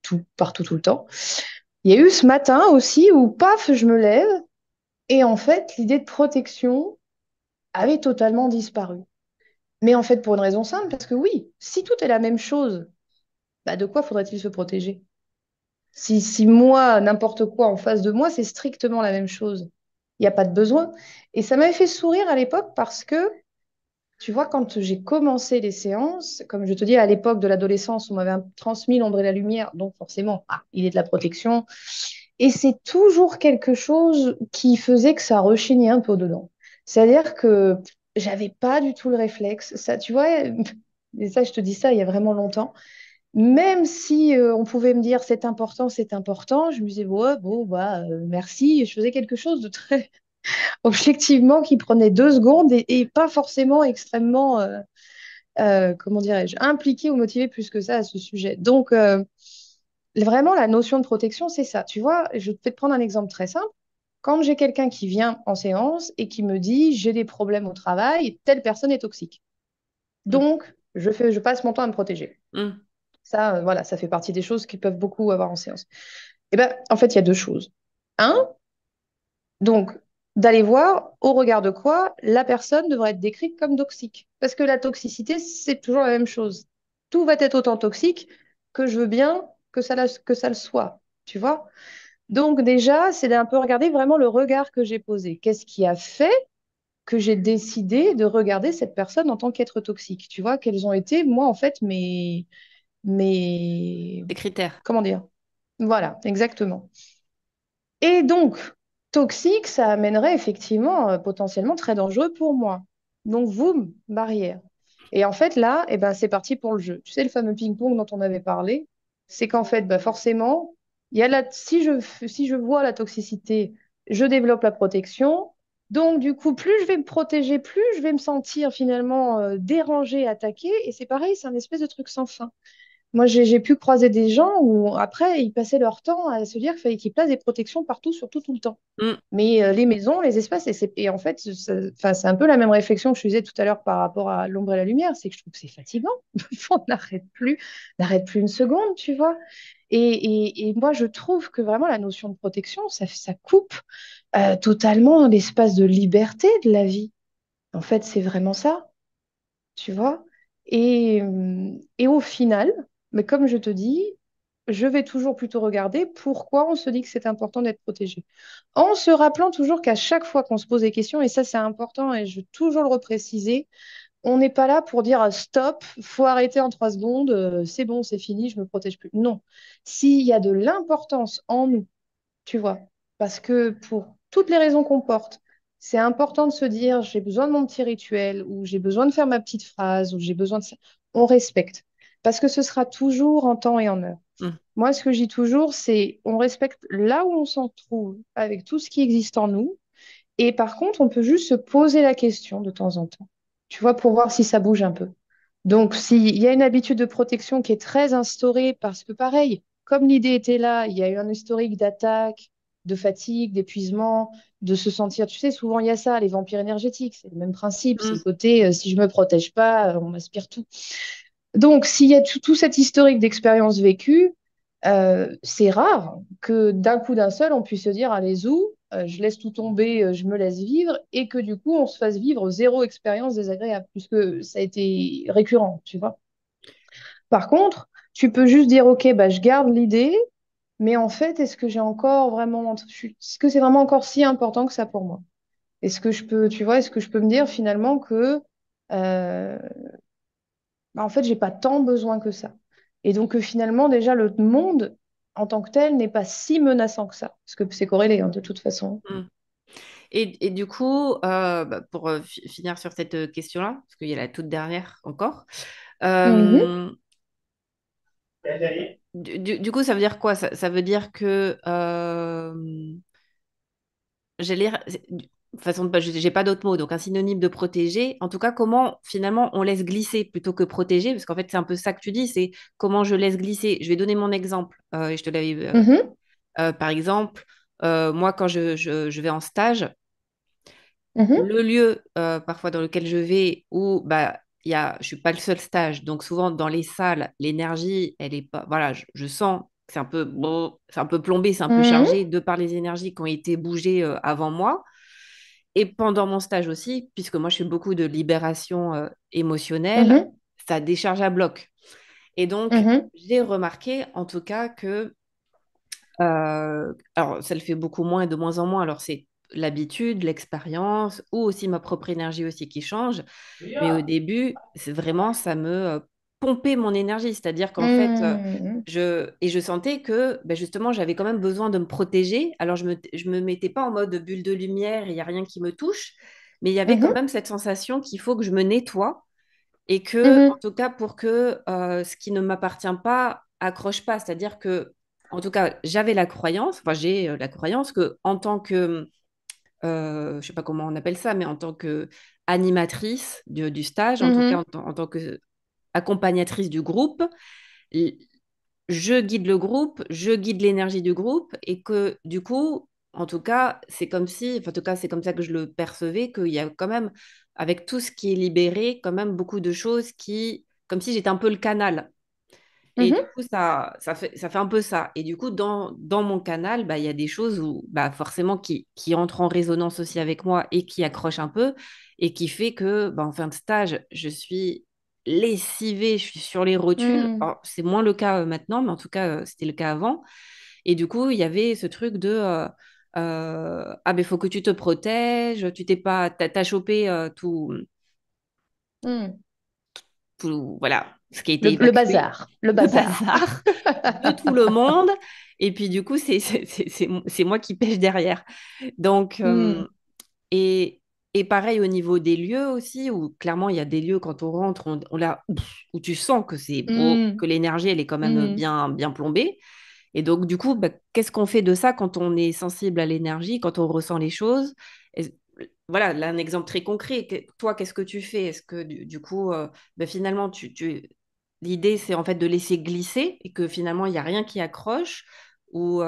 tout, partout, tout le temps, il y a eu ce matin aussi où, paf, je me lève et en fait, l'idée de protection avait totalement disparu. Mais en fait, pour une raison simple, parce que oui, si tout est la même chose, bah, de quoi faudrait-il se protéger? Si moi, n'importe quoi en face de moi, c'est strictement la même chose, il n'y a pas de besoin. Et ça m'avait fait sourire à l'époque parce que tu vois, quand j'ai commencé les séances, comme je te dis, à l'époque de l'adolescence, on m'avait transmis l'ombre et la lumière, donc forcément, ah, il est de la protection. Et c'est toujours quelque chose qui faisait que ça rechignait un peu dedans. C'est-à-dire que j'avais pas du tout le réflexe. Ça, tu vois, et ça, je te dis ça il y a vraiment longtemps. Même si on pouvait me dire c'est important, je me disais, ouais, bon, bah, merci. Je faisais quelque chose de très objectivement qui prenait 2 secondes et pas forcément extrêmement comment dirais-je, impliqué ou motivé plus que ça à ce sujet. Donc, vraiment, la notion de protection, c'est ça. Tu vois, je vais te prendre un exemple très simple. Quand j'ai quelqu'un qui vient en séance et qui me dit, j'ai des problèmes au travail, telle personne est toxique. Mm, Donc, je passe mon temps à me protéger. mm, Ça, voilà, ça fait partie des choses qui peuvent beaucoup avoir en séance. Eh ben, en fait, il y a 2 choses. Un, donc, d'aller voir au regard de quoi la personne devrait être décrite comme toxique. Parce que la toxicité, c'est toujours la même chose. Tout va être autant toxique que je veux bien que ça le soit. Tu vois? Donc déjà, c'est d'un peu regarder vraiment le regard que j'ai posé. Qu'est-ce qui a fait que j'ai décidé de regarder cette personne en tant qu'être toxique? Tu vois, quels ont été, moi, en fait, mes... des critères. Comment dire? Voilà, exactement. Et donc, toxique, ça amènerait effectivement potentiellement très dangereux pour moi. Donc, boum, barrière. Et en fait, là, eh ben, c'est parti pour le jeu. Tu sais, le fameux ping-pong dont on avait parlé, c'est qu'en fait, bah, forcément, il y a si je vois la toxicité, je développe la protection. Donc, du coup, plus je vais me protéger, plus je vais me sentir finalement dérangée, attaquée. Et c'est pareil, c'est un espèce de truc sans fin. Moi, j'ai pu croiser des gens où, après, ils passaient leur temps à se dire qu'il fallait qu'ils placent des protections partout, surtout, tout le temps. Mm, Mais les maisons, les espaces, et en fait, enfin, c'est un peu la même réflexion que je faisais tout à l'heure par rapport à l'ombre et la lumière, c'est que je trouve que c'est fatigant. On n'arrête plus une seconde, tu vois. Et moi, je trouve que vraiment la notion de protection, ça coupe totalement l'espace de liberté de la vie. En fait, c'est vraiment ça, tu vois. Et au final, mais comme je te dis, je vais toujours plutôt regarder pourquoi on se dit que c'est important d'être protégé. En se rappelant toujours qu'à chaque fois qu'on se pose des questions, et ça c'est important et je veux toujours le repréciser, on n'est pas là pour dire stop, faut arrêter en 3 secondes, c'est bon, c'est fini, je me protège plus. Non. S'il y a de l'importance en nous, tu vois. Parce que pour toutes les raisons qu'on porte, c'est important de se dire, j'ai besoin de mon petit rituel, ou j'ai besoin de faire ma petite phrase, ou j'ai besoin de ça. On respecte. Parce que ce sera toujours en temps et en heure. mm. Moi, ce que je dis toujours, c'est on respecte là où on s'en trouve avec tout ce qui existe en nous. Et par contre, on peut juste se poser la question de temps en temps, tu vois, pour voir si ça bouge un peu. Donc, s'il y a une habitude de protection qui est très instaurée, parce que pareil, comme l'idée était là, il y a eu un historique d'attaque, de fatigue, d'épuisement, de se sentir, tu sais, souvent il y a ça, les vampires énergétiques, c'est le même principe, c'est le Mm. côté, si je me protège pas, on m'aspire tout. Donc, s'il y a tout cet historique d'expérience vécue, c'est rare que d'un coup d'un seul, on puisse se dire, allez, zou, je laisse tout tomber, je me laisse vivre, et que du coup, on se fasse vivre zéro expérience désagréable, puisque ça a été récurrent, tu vois. Par contre, tu peux juste dire, OK, bah, je garde l'idée, mais en fait, est-ce que j'ai encore vraiment, est-ce que c'est vraiment encore si important que ça pour moi? Est-ce que je peux, tu vois, est-ce que je peux me dire finalement que euh, bah, en fait, j'ai pas tant besoin que ça. Et donc, finalement, déjà, le monde en tant que tel n'est pas si menaçant que ça. Parce que c'est corrélé, hein, de toute façon. Mm. Et du coup, bah, pour finir sur cette question-là, parce qu'il y a la toute dernière encore, Mhm, euh, du coup, ça veut dire quoi? Ça veut dire que j'allais dire, façon de pas, j'ai pas d'autres mots, donc un synonyme de protéger. En tout cas, comment finalement on laisse glisser plutôt que protéger, parce qu'en fait, c'est un peu ça que tu dis, c'est comment je laisse glisser. Je vais donner mon exemple, et je te l'avais, mhm, par exemple, moi, quand je vais en stage, mhm, le lieu parfois dans lequel je vais où bah je suis pas le seul stage, donc souvent dans les salles l'énergie elle est pas voilà je sens que c'est un peu bon, c'est un peu plombé, c'est un peu mhm, chargé de par les énergies qui ont été bougées avant moi et pendant mon stage aussi puisque moi je fais beaucoup de libération émotionnelle, mhm, ça décharge à bloc et donc mhm, j'ai remarqué en tout cas que alors, ça le fait beaucoup moins et de moins en moins. Alors, c'est l'habitude, l'expérience ou aussi ma propre énergie aussi qui change. Mais au début, c'est vraiment, ça me pompait mon énergie. C'est-à-dire qu'en fait, mhm, et je sentais que ben justement, j'avais quand même besoin de me protéger. Alors, je me mettais pas en mode bulle de lumière, il n'y a rien qui me touche. Mais il y avait quand mhm, même cette sensation qu'il faut que je me nettoie et que, en mhm, tout cas, pour que ce qui ne m'appartient pas accroche pas. C'est-à-dire que, en tout cas, j'avais la croyance, enfin, j'ai la croyance que, en tant que, je sais pas comment on appelle ça, mais en tant que animatrice du stage, en tout cas, mhm, en tant que accompagnatrice du groupe, l- je guide le groupe, je guide l'énergie du groupe et que, du coup, en tout cas, c'est comme si, enfin, en tout cas, c'est comme ça que je le percevais, qu'il y a quand même, avec tout ce qui est libéré, quand même beaucoup de choses qui, comme si j'étais un peu le canal. Et du mhm, coup, ça fait un peu ça. Et du coup, dans mon canal, bah, il y a des choses où, bah, forcément qui entrent en résonance aussi avec moi et qui accrochent un peu et qui fait que, bah, en fin de stage, je suis lessivée, je suis sur les rotules. mhm, Alors, c'est moins le cas maintenant, mais en tout cas, c'était le cas avant. Et du coup, il y avait ce truc de ah, ben, il faut que tu te protèges, tu t'es pas, t'as chopé mhm. tout, voilà, ce qui a été Le évacué, bazar, le le bazar. bazar de tout le monde. Et puis du coup, c'est moi qui pêche derrière. Donc, Hmm, et, et pareil au niveau des lieux aussi, où clairement, il y a des lieux, quand on rentre, où tu sens que c'est beau, hmm, que l'énergie, elle est quand même hmm, bien, bien plombée. Et donc, du coup, bah, qu'est-ce qu'on fait de ça quand on est sensible à l'énergie, quand on ressent les choses? Voilà, là, un exemple très concret. Toi, qu'est-ce que tu fais? Est-ce que du coup, bah, finalement, l'idée, c'est en fait de laisser glisser et que finalement, il n'y a rien qui accroche? Ou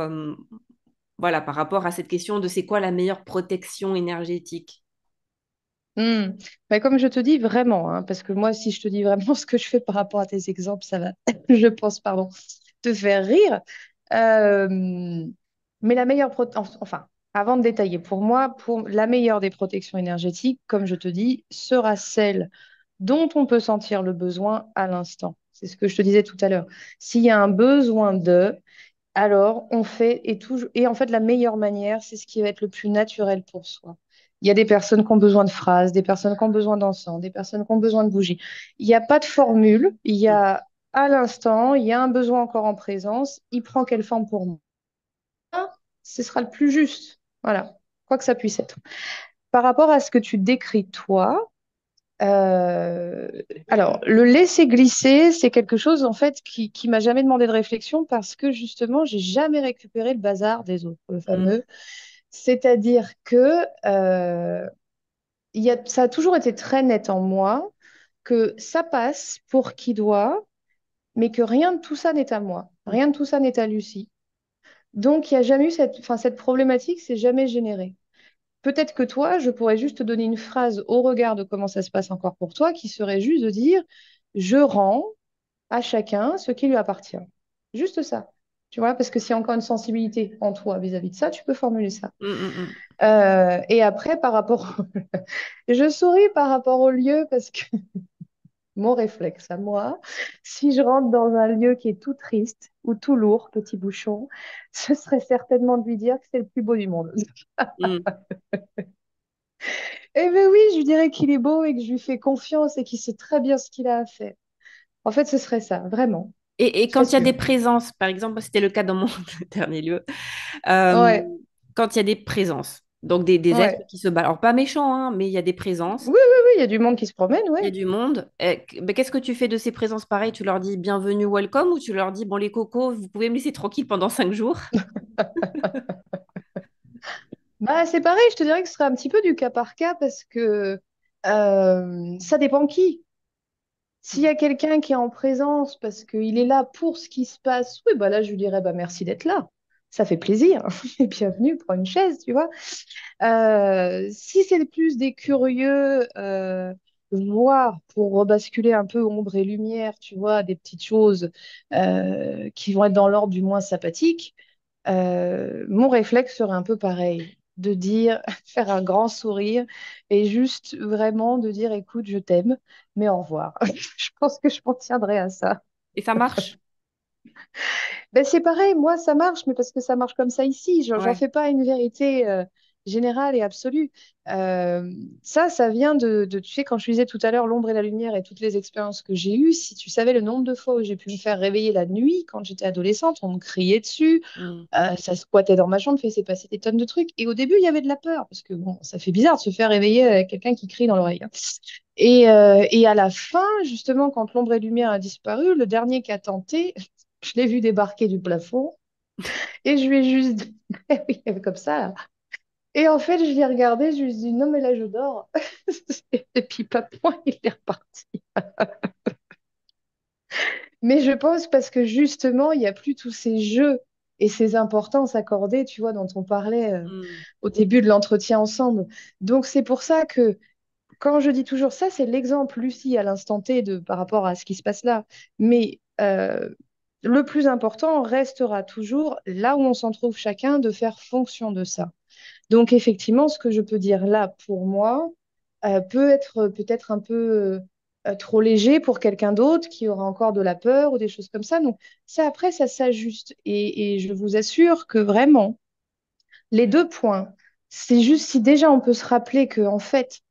voilà, par rapport à cette question de c'est quoi la meilleure protection énergétique? hmm. Bah, comme je te dis vraiment, hein, parce que moi, si je te dis vraiment ce que je fais par rapport à tes exemples, ça va, je pense, pardon, te faire rire. Euh, mais la meilleure enfin, avant de détailler, pour moi, pour la meilleure des protections énergétiques, comme je te dis, sera celle dont on peut sentir le besoin à l'instant. C'est ce que je te disais tout à l'heure. S'il y a un besoin de, alors on fait et en fait la meilleure manière, c'est ce qui va être le plus naturel pour soi. Il y a des personnes qui ont besoin de phrases, des personnes qui ont besoin d'encens, des personnes qui ont besoin de bougies. Il n'y a pas de formule, il y Mm, a à l'instant, il y a un besoin encore en présence, il prend quelle forme pour moi? Ce sera le plus juste. Voilà, quoi que ça puisse être. Par rapport à ce que tu décris toi, euh, alors, le laisser glisser, c'est quelque chose en fait qui m'a jamais demandé de réflexion parce que justement, j'ai jamais récupéré le bazar des autres, le mm, fameux. C'est-à-dire que ça a toujours été très net en moi que ça passe pour qui doit, mais que rien de tout ça n'est à moi, mm, rien de tout ça n'est à Lucie. Donc, il n'y a jamais eu cette problématique, c'est jamais généré. Peut-être que toi, je pourrais juste te donner une phrase au regard de comment ça se passe encore pour toi, qui serait juste de dire, je rends à chacun ce qui lui appartient. Juste ça. Tu vois, parce que s'il y a encore une sensibilité en toi vis-à-vis de ça, tu peux formuler ça. mm, mm, mm. Et après, je souris par rapport au lieu parce que mon réflexe à moi, si je rentre dans un lieu qui est tout triste ou tout lourd, petit bouchon, ce serait certainement de lui dire que c'est le plus beau du monde. Mm. Eh bien oui, je lui dirais qu'il est beau et que je lui fais confiance et qu'il sait très bien ce qu'il a à faire. En fait, ce serait ça, vraiment. Et Je serais quand il y a des sûre. présences, par exemple, c'était le cas dans mon dernier lieu, euh, Ouais, quand il y a des présences, donc des êtres ouais. qui se baladent, alors pas méchants, hein, mais il y a des Oui, présences, oui, oui, il y a du monde qui se promène, il y a ouais. du monde. Ben, qu'est-ce que tu fais de ces présences pareilles? Tu leur dis bienvenue, welcome, ou tu leur dis bon, les cocos, vous pouvez me laisser tranquille pendant 5 jours? Bah, c'est pareil, je te dirais que ce serait un petit peu du cas par cas parce que ça dépend qui. S'il y Mm, a quelqu'un qui est en présence parce qu'il est là pour ce qui se passe, oui, bah là, je lui dirais bah, merci d'être là. Ça fait plaisir. Et bienvenue, prends une chaise, tu vois. Si c'est plus des curieux, voire pour rebasculer un peu ombre et lumière, tu vois, des petites choses qui vont être dans l'ordre du moins sympathique, mon réflexe serait un peu pareil, de dire, faire un grand sourire et juste vraiment de dire, écoute, je t'aime, mais au revoir. Je pense que je m'en tiendrai à ça. et ça marche? Ben, c'est pareil, moi ça marche, mais parce que ça marche comme ça ici. J'en Ouais. fais pas une vérité générale et absolue. Euh, ça vient tu sais, quand je disais tout à l'heure l'ombre et la lumière et toutes les expériences que j'ai eues, si tu savais le nombre de fois où j'ai pu me faire réveiller la nuit quand j'étais adolescente, on me criait dessus, Mm, ça squattait dans ma chambre, fait, c'est passé des tonnes de trucs. Et au début, il y avait de la peur, parce que bon, ça fait bizarre de se faire réveiller avec quelqu'un qui crie dans l'oreille, hein. Et à la fin, justement, quand l'ombre et la lumière a disparu, le dernier qui a tenté, je l'ai vu débarquer du plafond et je lui ai juste dit, oui, comme ça, là. Et en fait, je l'ai regardé, je lui ai dit, non, mais là, je dors. Et puis, pas point, il est reparti. Mais je pense parce que justement, il n'y a plus tous ces jeux et ces importances accordées, tu vois, dont on parlait mm, au début de l'entretien ensemble. Donc, c'est pour ça que quand je dis toujours ça, c'est l'exemple, Lucie, à l'instant T par rapport à ce qui se passe là. Mais le plus important restera toujours là où on s'en trouve chacun de faire fonction de ça. Donc, effectivement, ce que je peux dire là pour moi peut être peut-être un peu trop léger pour quelqu'un d'autre qui aura encore de la peur ou des choses comme ça. Donc, ça, après, ça s'ajuste. Et je vous assure que vraiment, les deux points, c'est juste si déjà on peut se rappeler que, en fait,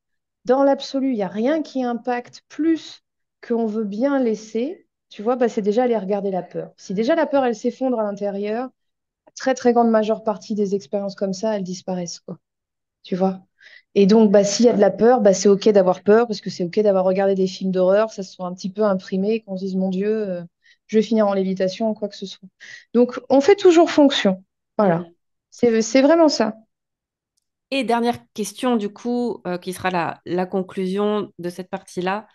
dans l'absolu, il n'y a rien qui impacte plus qu'on veut bien laisser, tu vois, bah, c'est déjà aller regarder la peur. Si déjà la peur, elle s'effondre à l'intérieur, très, très grande majeure partie des expériences comme ça, elles disparaissent, quoi. Tu vois? Et donc, bah, s'il y a de la peur, bah, c'est OK d'avoir peur, parce que c'est OK d'avoir regardé des films d'horreur, ça se soit un petit peu imprimé, qu'on se dise, mon Dieu, je vais finir en lévitation ou quoi que ce soit. Donc, on fait toujours fonction. Voilà. Mm. C'est vraiment ça. Et dernière question, du coup, qui sera la conclusion de cette partie-là,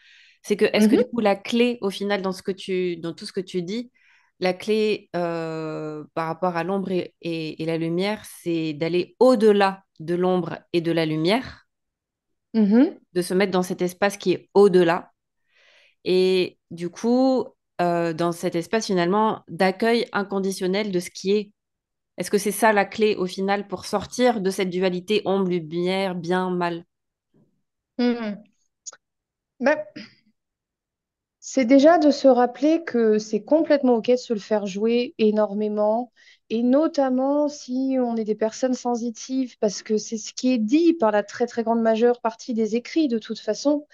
c'est que est-ce que du Mhm, coup la clé au final dans tout ce que tu dis, la clé par rapport à l'ombre et la lumière, c'est d'aller au-delà de l'ombre et de la lumière, mhm. de se mettre dans cet espace qui est au-delà, et du coup, dans cet espace finalement d'accueil inconditionnel de ce qui est. Est-ce que c'est ça la clé au final pour sortir de cette dualité ombre-lumière, bien, mal? Mhm. Bah, c'est déjà de se rappeler que c'est complètement OK de se le faire jouer énormément, et notamment si on est des personnes sensitives, parce que c'est ce qui est dit par la très très grande majeure partie des écrits de toute façon.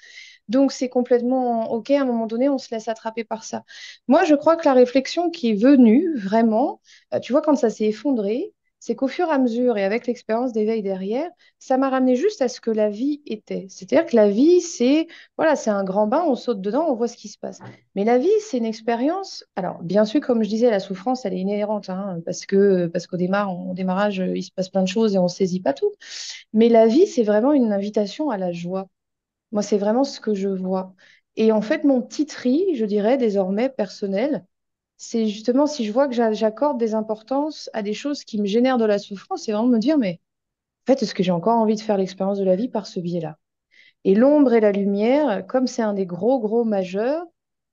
Donc c'est complètement OK, à un moment donné, on se laisse attraper par ça. Moi, je crois que la réflexion qui est venue vraiment, tu vois, quand ça s'est effondré, c'est qu'au fur et à mesure, et avec l'expérience d'éveil derrière, ça m'a ramené juste à ce que la vie était. C'est-à-dire que la vie, c'est voilà, c'est un grand bain, on saute dedans, on voit ce qui se passe. Mais la vie, c'est une expérience. Alors, bien sûr, comme je disais, la souffrance, elle est inhérente, hein, parce qu'au au démarrage, il se passe plein de choses et on ne saisit pas tout. Mais la vie, c'est vraiment une invitation à la joie. Moi, c'est vraiment ce que je vois. Et en fait, mon petit tri, je dirais désormais personnel, c'est justement si je vois que j'accorde des importances à des choses qui me génèrent de la souffrance, c'est vraiment de me dire, mais en fait, est-ce que j'ai encore envie de faire l'expérience de la vie par ce biais-là? Et l'ombre et la lumière, comme c'est un des gros, gros majeurs,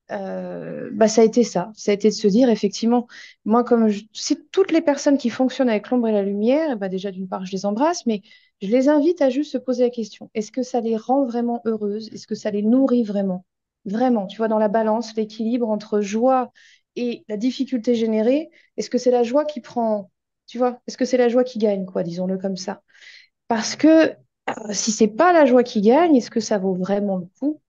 bah, ça a été ça. Ça a été de se dire, effectivement, moi, si toutes les personnes qui fonctionnent avec l'ombre et la lumière, bah, déjà, d'une part, je les embrasse, mais je les invite à juste se poser la question, est-ce que ça les rend vraiment heureuses? Est-ce que ça les nourrit vraiment? Vraiment, tu vois, dans la balance, l'équilibre entre joie et la difficulté générée, est-ce que c'est la joie qui prend, tu vois, est-ce que c'est la joie qui gagne, quoi, disons-le comme ça? Parce que si c'est pas la joie qui gagne, est-ce que ça vaut vraiment le coup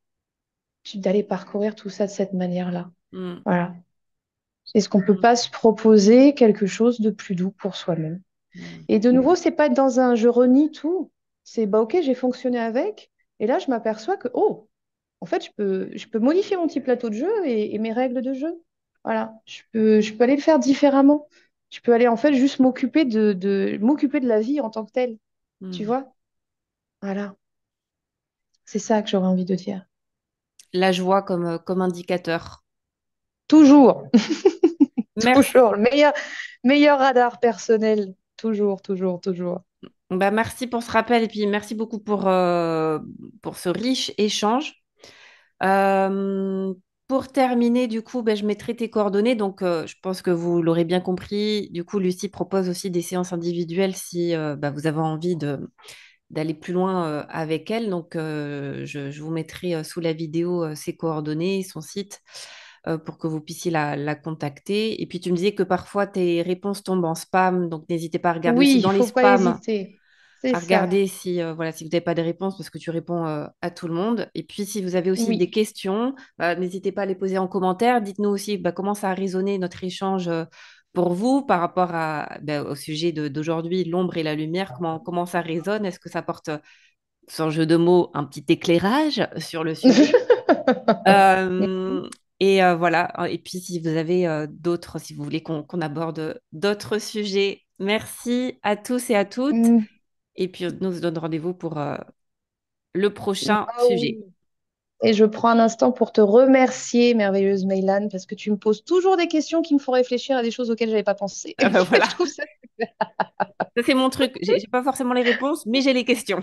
d'aller parcourir tout ça de cette manière-là? Mm. Voilà. Est-ce qu'on peut Mm. pas se proposer quelque chose de plus doux pour soi-même? Mm. Et de nouveau, c'est pas être dans un je renie tout. C'est bah ok, j'ai fonctionné avec, et là je m'aperçois que oh, en fait, je peux modifier mon petit plateau de jeu et mes règles de jeu. Voilà, je peux aller le faire différemment. Je peux aller en fait juste m'occuper de la vie en tant que telle. Tu Mm. vois? Voilà, c'est ça que j'aurais envie de dire. La joie comme indicateur. Toujours, Merci. toujours, meilleur radar personnel. Toujours, toujours, toujours. Bah, merci pour ce rappel et puis merci beaucoup pour ce riche échange. Euh, pour terminer, du coup, bah, je mettrai tes coordonnées. Donc, je pense que vous l'aurez bien compris. Du coup, Lucie propose aussi des séances individuelles si bah, vous avez envie d'aller plus loin avec elle. Donc, je vous mettrai sous la vidéo ses coordonnées, son site, pour que vous puissiez la contacter. Et puis, tu me disais que parfois, tes réponses tombent en spam. Donc, n'hésitez pas à regarder aussi Oui, il dans les faut pas spams, hésiter. C'est à ça. regarder si, voilà, si vous n'avez pas de réponse, parce que tu réponds à tout le monde. Et puis, si vous avez aussi des Oui. questions, n'hésitez pas à les poser en commentaire. Dites-nous aussi bah, comment ça a résonné notre échange pour vous par rapport au sujet d'aujourd'hui, l'ombre et la lumière. Comment ça résonne? Est-ce que ça porte, sans jeu de mots, un petit éclairage sur le sujet? Euh, voilà. Et puis, si vous avez d'autres, si vous voulez qu'on aborde d'autres sujets, merci à tous et à toutes. Mm. Et puis, nous on se donne rendez-vous pour le prochain Ah sujet. oui. Et je prends un instant pour te remercier, merveilleuse Meylan, parce que tu me poses toujours des questions qui me font réfléchir à des choses auxquelles je n'avais pas pensé. Ah bah Je voilà, trouve ça. ça c'est mon truc. J'ai pas forcément les réponses, mais j'ai les questions.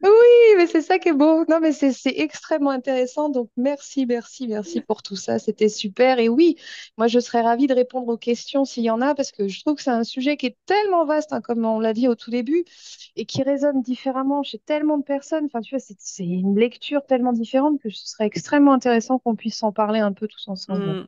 Oui, mais c'est ça qui est beau. Non, mais c'est extrêmement intéressant. Donc, merci, merci, merci pour tout ça. C'était super. Et oui, moi, je serais ravie de répondre aux questions s'il y en a, parce que je trouve que c'est un sujet qui est tellement vaste, hein, comme on l'a dit au tout début, et qui résonne différemment chez tellement de personnes. Enfin, tu vois, c'est une lecture tellement différente que ce serait extrêmement intéressant qu'on puisse en parler un peu tous ensemble.